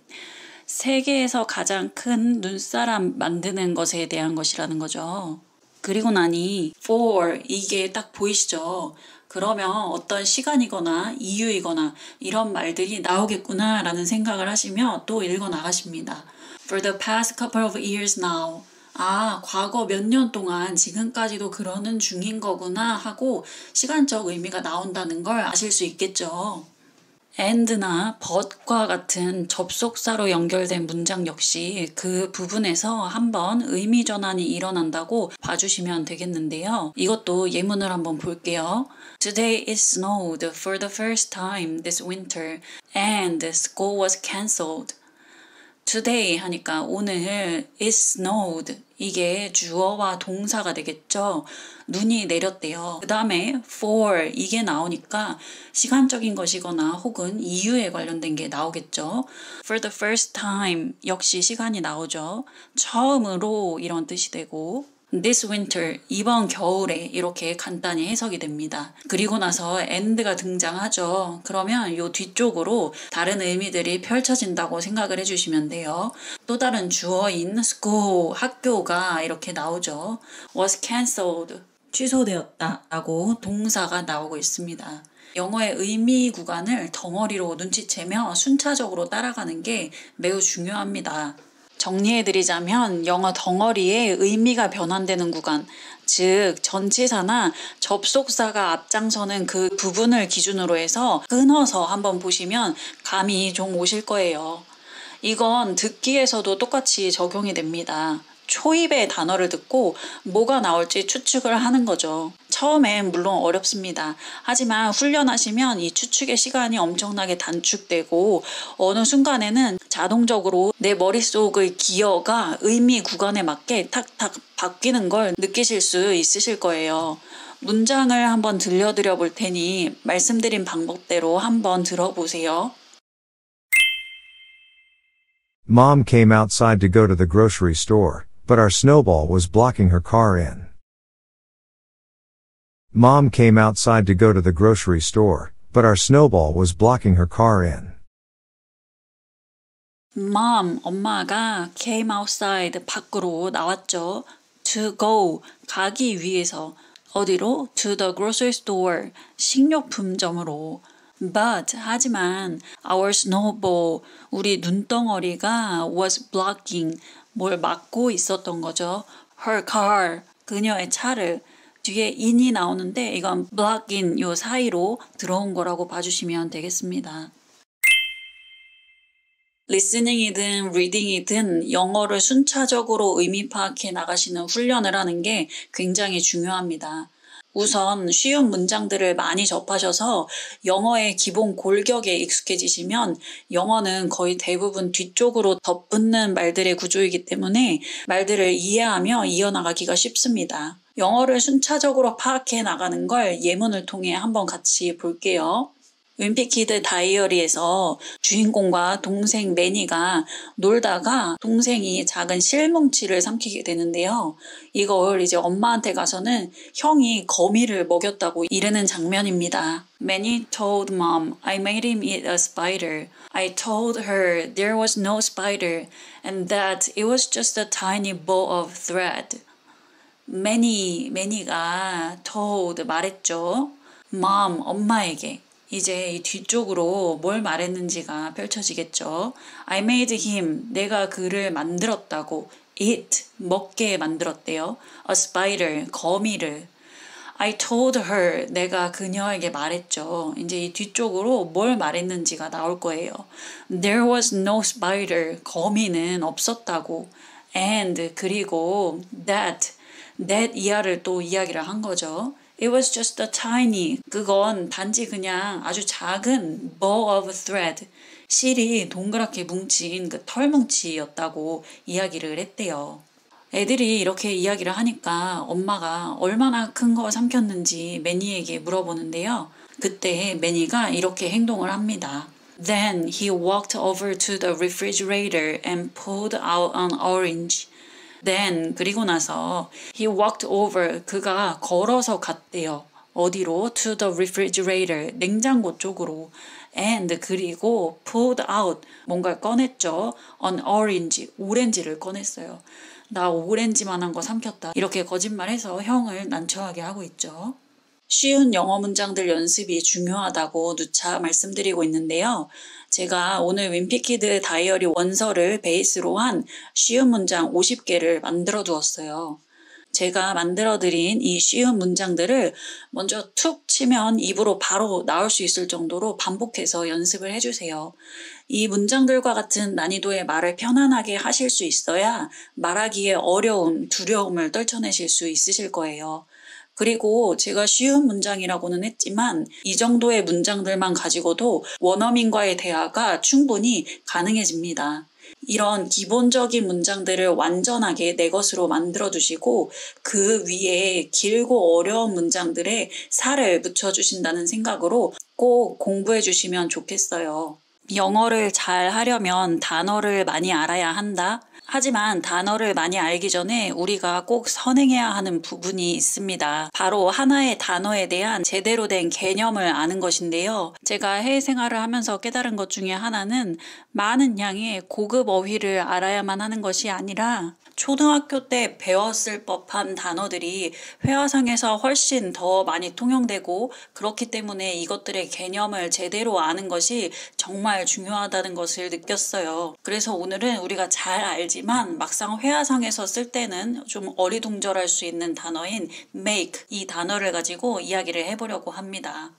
S2: 세계에서 가장 큰 눈사람 만드는 것에 대한 것이라는 거죠. 그리고 나니 for 이게 딱 보이시죠? 그러면 어떤 시간이거나 이유이거나 이런 말들이 나오겠구나 라는 생각을 하시며 또 읽어 나가십니다. For the past couple of years now. 과거 몇 년 동안 지금까지도 그러는 중인 거구나 하고 시간적 의미가 나온다는 걸 아실 수 있겠죠. and나 but과 같은 접속사로 연결된 문장 역시 그 부분에서 한번 의미 전환이 일어난다고 봐주시면 되겠는데요. 이것도 예문을 한번 볼게요. Today it snowed for the first time this winter and school was cancelled. Today 하니까 오늘 it snowed 이게 주어와 동사가 되겠죠. 눈이 내렸대요. 그 다음에 for 이게 나오니까 시간적인 것이거나 혹은 이유에 관련된 게 나오겠죠. For the first time 역시 시간이 나오죠. 처음으로 이런 뜻이 되고 This winter, 이번 겨울에 이렇게 간단히 해석이 됩니다. 그리고 나서 and가 등장하죠. 그러면 요 뒤쪽으로 다른 의미들이 펼쳐진다고 생각을 해주시면 돼요. 또 다른 주어인 school, 학교가 이렇게 나오죠. was cancelled, 취소되었다 라고 동사가 나오고 있습니다. 영어의 의미 구간을 덩어리로 눈치채며 순차적으로 따라가는 게 매우 중요합니다. 정리해드리자면 영어 덩어리의 의미가 변환되는 구간, 즉 전치사나 접속사가 앞장서는 그 부분을 기준으로 해서 끊어서 한번 보시면 감이 좀 오실 거예요. 이건 듣기에서도 똑같이 적용이 됩니다. 초입의 단어를 듣고 뭐가 나올지 추측을 하는 거죠. 처음엔 물론 어렵습니다. 하지만 훈련하시면 이 추측의 시간이 엄청나게 단축되고 어느 순간에는 자동적으로 내 머릿속의 기어가 의미 구간에 맞게 탁탁 바뀌는 걸 느끼실 수 있으실 거예요. 문장을 한번 들려드려 볼 테니 말씀드린 방법대로 한번 들어보세요.
S14: Mom came outside to go to the grocery store, but our snowball was blocking her car in. Mom came outside to go to the grocery store, but our snowball was blocking her car in.
S2: Mom, 엄마가 came outside, 밖으로 나왔죠. To go, 가기 위해서. 어디로? To the grocery store, 식료품점으로. But, 하지만 our snowball, 우리 눈덩어리가 was blocking, 뭘 막고 있었던 거죠. Her car, 그녀의 차를. 뒤에 in이 나오는데 이건 blocking 요 사이로 들어온 거라고 봐주시면 되겠습니다. 리스닝이든 리딩이든 영어를 순차적으로 의미 파악해 나가시는 훈련을 하는 게 굉장히 중요합니다. 우선 쉬운 문장들을 많이 접하셔서 영어의 기본 골격에 익숙해지시면 영어는 거의 대부분 뒤쪽으로 덧붙는 말들의 구조이기 때문에 말들을 이해하며 이어나가기가 쉽습니다. 영어를 순차적으로 파악해 나가는 걸 예문을 통해 한번 같이 볼게요. 윈피키드 다이어리에서 주인공과 동생 매니가 놀다가 동생이 작은 실뭉치를 삼키게 되는데요. 이걸 이제 엄마한테 가서는 형이 거미를 먹였다고 이르는 장면입니다. Manny told mom, I made him eat a spider. I told her there was no spider and that it was just a tiny ball of thread. 매니가 told, 말했죠. mom, 엄마에게. 이제 이 뒤쪽으로 뭘 말했는지가 펼쳐지겠죠. I made him, 내가 그를 만들었다고. eat, 먹게 만들었대요. A spider, 거미를. I told her, 내가 그녀에게 말했죠. 이제 이 뒤쪽으로 뭘 말했는지가 나올 거예요. There was no spider, 거미는 없었다고. And, 그리고 that 이하를 또 이야기를 한 거죠. It was just a tiny, 그건 단지 그냥 아주 작은 ball of thread, 실이 동그랗게 뭉친 그 털뭉치였다고 이야기를 했대요. 애들이 이렇게 이야기를 하니까 엄마가 얼마나 큰 거 삼켰는지 매니에게 물어보는데요. 그때 매니가 이렇게 행동을 합니다. Then he walked over to the refrigerator and pulled out an orange. Then 그리고 나서 he walked over, 그가 걸어서 갔대요. 어디로? To the refrigerator, 냉장고 쪽으로. And 그리고 pulled out, 뭔가를 꺼냈죠. An orange, 오렌지를 꺼냈어요. 나 오렌지만한 거 삼켰다. 이렇게 거짓말해서 형을 난처하게 하고 있죠. 쉬운 영어 문장들 연습이 중요하다고 누차 말씀드리고 있는데요. 제가 오늘 윈피키드 다이어리 원서를 베이스로 한 쉬운 문장 50개를 만들어 두었어요. 제가 만들어드린 이 쉬운 문장들을 먼저 툭 치면 입으로 바로 나올 수 있을 정도로 반복해서 연습을 해주세요. 이 문장들과 같은 난이도의 말을 편안하게 하실 수 있어야 말하기에 어려움, 두려움을 떨쳐내실 수 있으실 거예요. 그리고 제가 쉬운 문장이라고는 했지만 이 정도의 문장들만 가지고도 원어민과의 대화가 충분히 가능해집니다. 이런 기본적인 문장들을 완전하게 내 것으로 만들어두시고 그 위에 길고 어려운 문장들에 살을 붙여주신다는 생각으로 꼭 공부해주시면 좋겠어요. 영어를 잘 하려면 단어를 많이 알아야 한다. 하지만 단어를 많이 알기 전에 우리가 꼭 선행해야 하는 부분이 있습니다. 바로 하나의 단어에 대한 제대로 된 개념을 아는 것인데요. 제가 해외 생활을 하면서 깨달은 것 중에 하나는 많은 양의 고급 어휘를 알아야만 하는 것이 아니라 초등학교 때 배웠을 법한 단어들이 회화상에서 훨씬 더 많이 통용되고 그렇기 때문에 이것들의 개념을 제대로 아는 것이 정말 중요하다는 것을 느꼈어요. 그래서 오늘은 우리가 잘 알지만 막상 회화상에서 쓸 때는 좀 어리둥절할 수 있는 단어인 make, 이 단어를 가지고 이야기를 해보려고 합니다.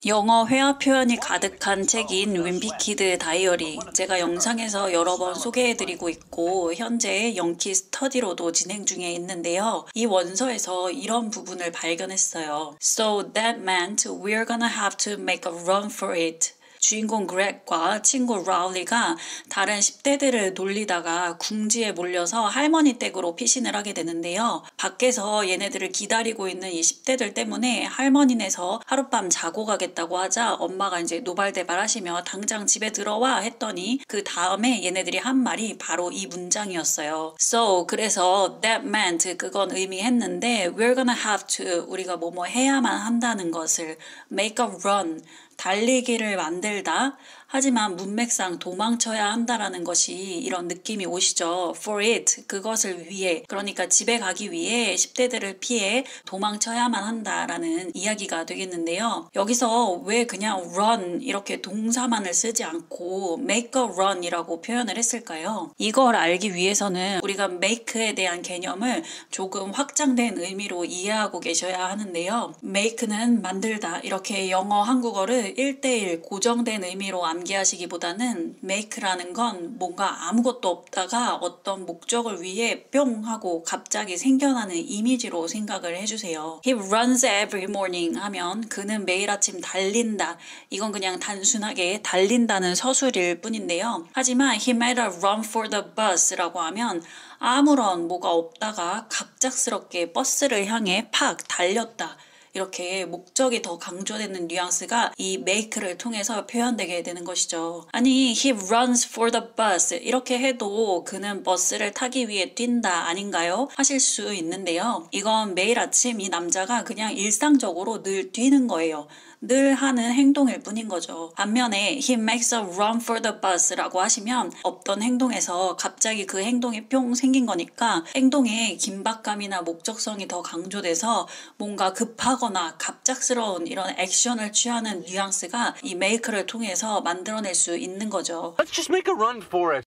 S2: 영어 회화 표현이 가득한 책인 윈피키드 다이어리, 제가 영상에서 여러 번 소개해드리고 있고 현재 영키 스터디로도 진행 중에 있는데요. 이 원서에서 이런 부분을 발견했어요. So that meant we're gonna have to make a run for it. 주인공 그렉과 친구 라울리가 다른 10대들을 놀리다가 궁지에 몰려서 할머니 댁으로 피신을 하게 되는데요. 밖에서 얘네들을 기다리고 있는 이 10대들 때문에 할머니네서 하룻밤 자고 가겠다고 하자 엄마가 이제 노발대발하시며 당장 집에 들어와 했더니 그 다음에 얘네들이 한 말이 바로 이 문장이었어요. So, 그래서 that meant, 그건 의미했는데 we're gonna have to, 우리가 뭐뭐 해야만 한다는 것을 make a run, 달리기를 만들다. 하지만 문맥상 도망쳐야 한다라는 것이 이런 느낌이 오시죠. For it, 그것을 위해. 그러니까 집에 가기 위해 10대들을 피해 도망쳐야만 한다라는 이야기가 되겠는데요. 여기서 왜 그냥 run 이렇게 동사만을 쓰지 않고 make a run이라고 표현을 했을까요? 이걸 알기 위해서는 우리가 make에 대한 개념을 조금 확장된 의미로 이해하고 계셔야 하는데요. make는 만들다, 이렇게 영어, 한국어를 1:1 고정된 의미로 암기하시기보다는 make라는 건 뭔가 아무것도 없다가 어떤 목적을 위해 뿅 하고 갑자기 생겨나는 이미지로 생각을 해주세요. He runs every morning 하면 그는 매일 아침 달린다. 이건 그냥 단순하게 달린다는 서술일 뿐인데요. 하지만 he made a run for the bus라고 하면 아무런 뭐가 없다가 갑작스럽게 버스를 향해 팍 달렸다. 이렇게 목적이 더 강조되는 뉘앙스가 이 make를 통해서 표현되게 되는 것이죠. 아니, he runs for the bus 이렇게 해도 그는 버스를 타기 위해 뛴다 아닌가요? 하실 수 있는데요. 이건 매일 아침 이 남자가 그냥 일상적으로 늘 뛰는 거예요. 늘 하는 행동일 뿐인 거죠. 반면에 he makes a run for the bus라고 하시면 없던 행동에서 갑자기 그 행동이 뿅 생긴 거니까 행동에 긴박감이나 목적성이 더 강조돼서 뭔가 급하거나 갑작스러운 이런 액션을 취하는 뉘앙스가 이 make를 통해서 만들어낼 수 있는 거죠.
S15: Let's just make a run for it.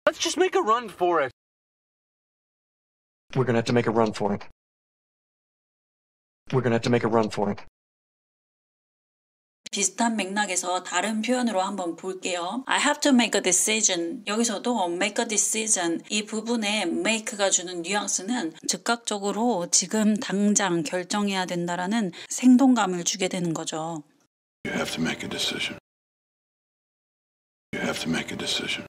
S10: Let's just make a run for it. We're gonna have to make a run for it. We're gonna have to make a run for it.
S2: 비슷한 맥락에서 다른 표현으로 한번 볼게요. I have to make a decision. 여기서도 make a decision. 이 부분에 make가 주는 뉘앙스는 즉각적으로 지금 당장 결정해야 된다라는 생동감을 주게 되는 거죠.
S15: You have to make a decision. You have to make a decision.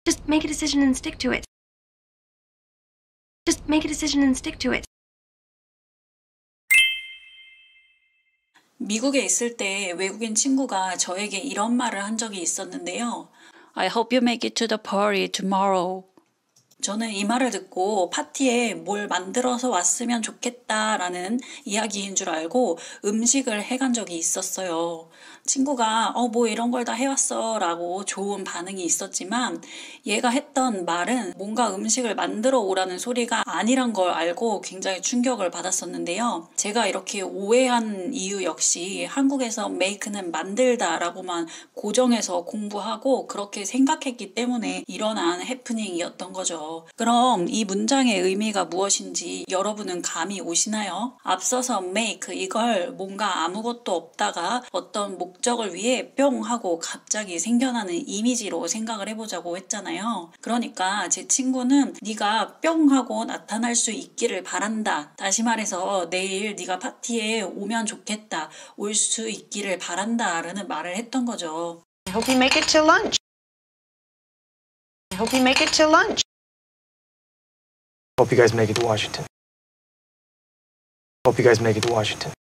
S7: Just make a decision and stick to it. Just make a decision and stick to it.
S2: 미국에 있을 때 외국인 친구가 저에게 이런 말을 한 적이 있었는데요. I hope you make it to the party tomorrow. 저는 이 말을 듣고 파티에 뭘 만들어서 왔으면 좋겠다라는 이야기인 줄 알고 음식을 해간 적이 있었어요. 친구가 뭐 이런 걸 다 해왔어 라고 좋은 반응이 있었지만 얘가 했던 말은 뭔가 음식을 만들어 오라는 소리가 아니란 걸 알고 굉장히 충격을 받았었는데요. 제가 이렇게 오해한 이유 역시 한국에서 make는 만들다 라고만 고정해서 공부하고 그렇게 생각했기 때문에 일어난 해프닝이었던 거죠. 그럼 이 문장의 의미가 무엇인지 여러분은 감이 오시나요? 앞서서 make 이걸 뭔가 아무것도 없다가 어떤 목적을 위해 뿅 하고 갑자기 생겨나는 이미지로 생각을 해보자고 했잖아요. 그러니까 제 친구는 네가 뿅 하고 나타날 수 있기를 바란다. 다시 말해서 내일 네가 파티에 오면 좋겠다. 올 수 있기를 바란다 라는 말을 했던 거죠.
S16: I hope you make it till lunch. I hope you make it till lunch.
S17: Hope you guys make it to Washington. Hope you guys make it to Washington.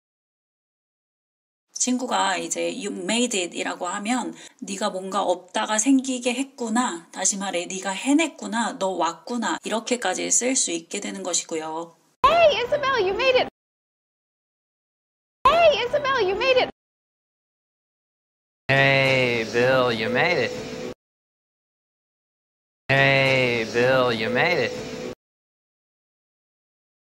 S2: 친구가 이제 you made it 이라고 하면 네가 뭔가 없다가 생기게 했구나. 다시 말해 네가 해냈구나. 너 왔구나. 이렇게까지 쓸 수 있게 되는 것이고요.
S18: Hey, Isabel, you made it. Hey, Isabel, you made it.
S19: Hey, Bill, you made it. Hey, Bill, you made it.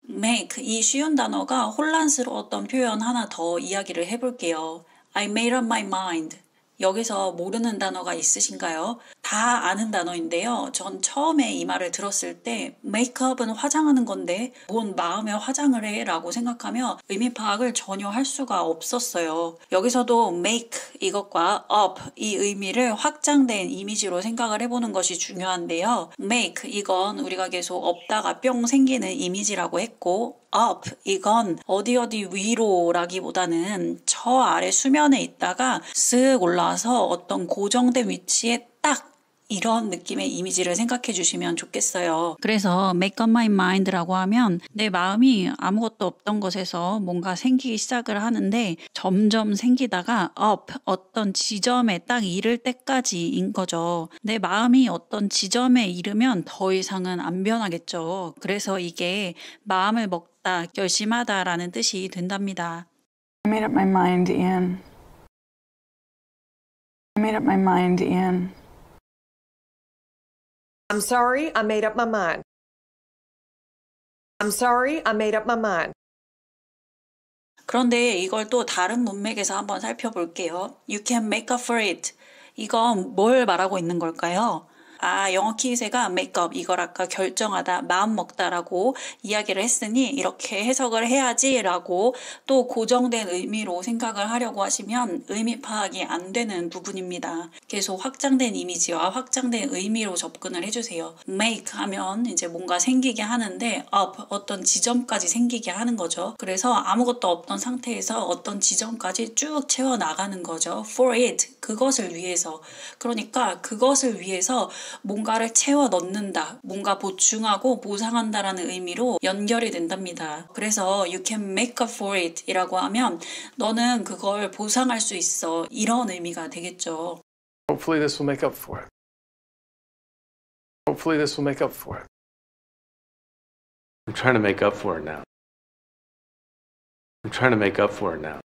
S2: make 이 쉬운 단어가 혼란스러웠던 표현 하나 더 이야기를 해볼게요. I made up my mind. 여기서 모르는 단어가 있으신가요? 다 아는 단어인데요. 전 처음에 이 말을 들었을 때 메이크업은 화장하는 건데 뭔 마음에 화장을 해? 라고 생각하며 의미 파악을 전혀 할 수가 없었어요. 여기서도 make 이것과 up 이 의미를 확장된 이미지로 생각을 해보는 것이 중요한데요. make 이건 우리가 계속 없다가 뿅 생기는 이미지라고 했고 up 이건 어디 위로라기보다는 저 아래 수면에 있다가 쓱 올라와서 어떤 고정된 위치에 딱 이런 느낌의 이미지를 생각해 주시면 좋겠어요. 그래서 make up my mind라고 하면 내 마음이 아무것도 없던 것에서 뭔가 생기기 시작을 하는데 점점 생기다가 up 어떤 지점에 딱 이를 때까지인 거죠. 내 마음이 어떤 지점에 이르면 더 이상은 안 변하겠죠. 그래서 이게 마음을 먹다, 결심하다라는 뜻이 된답니다.
S20: I made up my mind, Ian. I made up my mind, Ian.
S16: I'm sorry, I made up my mind. I'm sorry, I made up my mind.
S2: 그런데 이걸 또 다른 문맥에서 한번 살펴볼게요. You can make up for it. 이건 뭘 말하고 있는 걸까요? 영어 키세가 make up 이걸 아까 결정하다, 마음 먹다라고 이야기를 했으니 이렇게 해석을 해야지 라고 또 고정된 의미로 생각을 하려고 하시면 의미 파악이 안 되는 부분입니다. 계속 확장된 이미지와 확장된 의미로 접근을 해주세요. make 하면 이제 뭔가 생기게 하는데 up 어떤 지점까지 생기게 하는 거죠. 그래서 아무것도 없던 상태에서 어떤 지점까지 쭉 채워 나가는 거죠. for it 그것을 위해서. 그러니까 그것을 위해서 뭔가를 채워 넣는다, 뭔가 보충하고 보상한다라는 의미로 연결이 된답니다. 그래서 you can make up for it 이라고 하면 너는 그걸 보상할 수 있어 이런 의미가 되겠죠.
S17: Hopefully this will make up for it. Hopefully this will make up for it.
S10: I'm trying to make up for it now. I'm trying to make up for it now.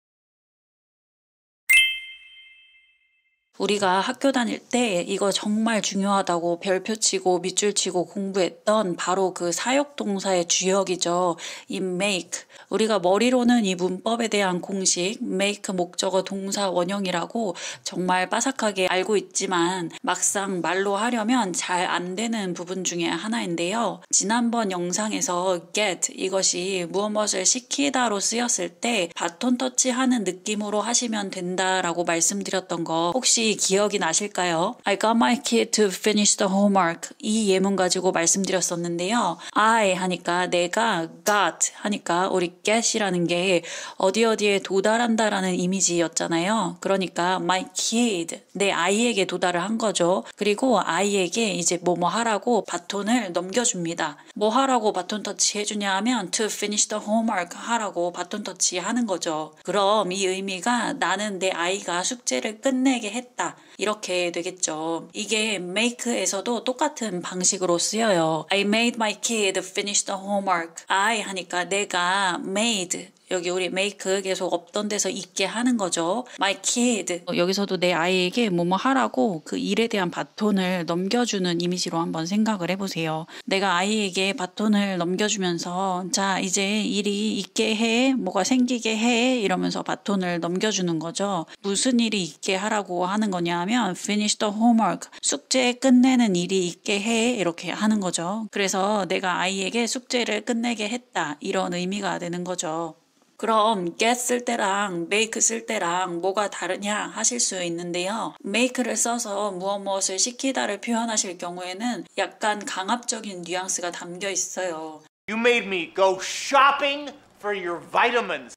S2: 우리가 학교 다닐 때 이거 정말 중요하다고 별표 치고 밑줄 치고 공부했던 바로 그 사역동사의 주역이죠. 이 make. 우리가 머리로는 이 문법에 대한 공식 make 목적어 동사 원형이라고 정말 빠삭하게 알고 있지만 막상 말로 하려면 잘 안 되는 부분 중에 하나인데요. 지난번 영상에서 get 이것이 무엇을 시키다로 쓰였을 때 바톤 터치하는 느낌으로 하시면 된다라고 말씀드렸던 거 혹시 기억이 나실까요? I got my kid to finish the homework. 이 예문 가지고 말씀드렸었는데요. I 하니까 내가, got 하니까 우리 get이라는 게 어디에 도달한다라는 이미지였잖아요. 그러니까 my kid, 내 아이에게 도달을 한 거죠. 그리고 아이에게 이제 뭐뭐 하라고 바톤을 넘겨줍니다. 뭐 하라고 바톤 터치 해주냐 하면 to finish the homework 하라고 바톤 터치 하는 거죠. 그럼 이 의미가 나는 내 아이가 숙제를 끝내게 했다. 이렇게 되겠죠. 이게 make에서도 똑같은 방식으로 쓰여요. I made my kid finish the homework. I 하니까 내가 made 여기 우리 make 계속 없던 데서 있게 하는 거죠. My kid. 여기서도 내 아이에게 뭐뭐 하라고 그 일에 대한 바톤을 넘겨주는 이미지로 한번 생각을 해보세요. 내가 아이에게 바톤을 넘겨주면서 자 이제 일이 있게 해, 뭐가 생기게 해 이러면서 바톤을 넘겨주는 거죠. 무슨 일이 있게 하라고 하는 거냐 하면 finish the homework. 숙제 끝내는 일이 있게 해 이렇게 하는 거죠. 그래서 내가 아이에게 숙제를 끝내게 했다 이런 의미가 되는 거죠. 그럼 get 쓸 때랑 make 쓸 때랑 뭐가 다르냐 하실 수 있는데요. make를 써서 무엇을 시키다를 표현하실 경우에는 약간 강압적인 뉘앙스가 담겨 있어요.
S21: You made me go shopping for your vitamins.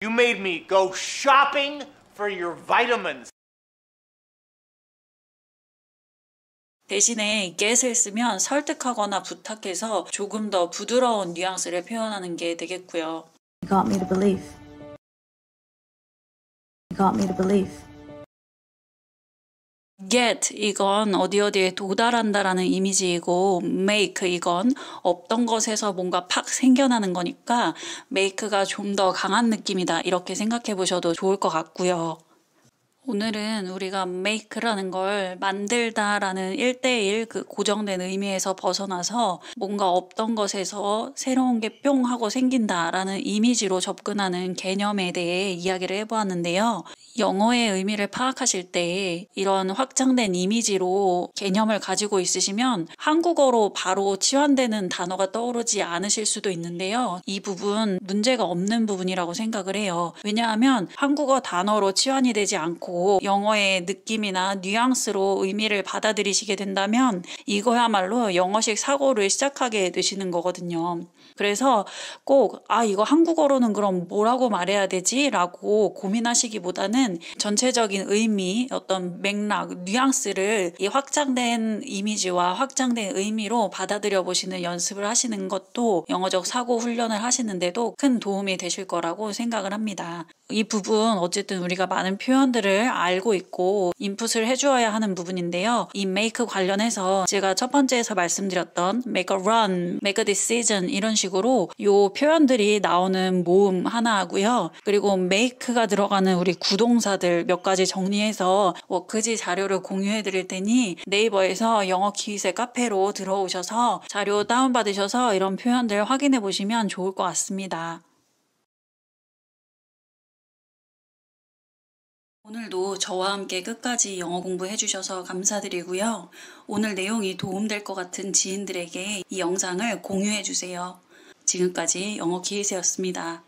S21: You made me go shopping for your vitamins.
S2: 대신에 get을 쓰면 설득하거나 부탁해서 조금 더 부드러운 뉘앙스를 표현하는 게 되겠고요.
S20: You got me to believe. You got me to believe.
S2: get 이건 어디에 도달한다라는 이미지이고 make 이건 없던 것에서 뭔가 팍 생겨나는 거니까 make가 좀 더 강한 느낌이다 이렇게 생각해 보셔도 좋을 것 같고요. 오늘은 우리가 make라는 걸 만들다라는 1:1 그 고정된 의미에서 벗어나서 뭔가 없던 것에서 새로운 게 뿅 하고 생긴다라는 이미지로 접근하는 개념에 대해 이야기를 해보았는데요. 영어의 의미를 파악하실 때 이런 확장된 이미지로 개념을 가지고 있으시면 한국어로 바로 치환되는 단어가 떠오르지 않으실 수도 있는데요. 이 부분 문제가 없는 부분이라고 생각을 해요. 왜냐하면 한국어 단어로 치환이 되지 않고 영어의 느낌이나 뉘앙스로 의미를 받아들이시게 된다면 이거야말로 영어식 사고를 시작하게 되시는 거거든요. 그래서 꼭 이거 한국어로는 그럼 뭐라고 말해야 되지? 라고 고민하시기보다는 전체적인 의미, 어떤 맥락, 뉘앙스를 이 확장된 이미지와 확장된 의미로 받아들여 보시는 연습을 하시는 것도 영어적 사고 훈련을 하시는데도 큰 도움이 되실 거라고 생각을 합니다. 이 부분 어쨌든 우리가 많은 표현들을 알고 있고 인풋을 해주어야 하는 부분인데요. 이 make 관련해서 제가 첫 번째에서 말씀드렸던 make a run, make a decision 이런 식으로 요 표현들이 나오는 모음 하나 하고요. 그리고 make가 들어가는 우리 구동사들 몇 가지 정리해서 워크지 자료를 공유해 드릴 테니 네이버에서 영어 퀴즈 카페로 들어오셔서 자료 다운받으셔서 이런 표현들 확인해 보시면 좋을 것 같습니다. 오늘도 저와 함께 끝까지 영어 공부해 주셔서 감사드리고요. 오늘 내용이 도움될 것 같은 지인들에게 이 영상을 공유해 주세요. 지금까지 영어 기회세였습니다.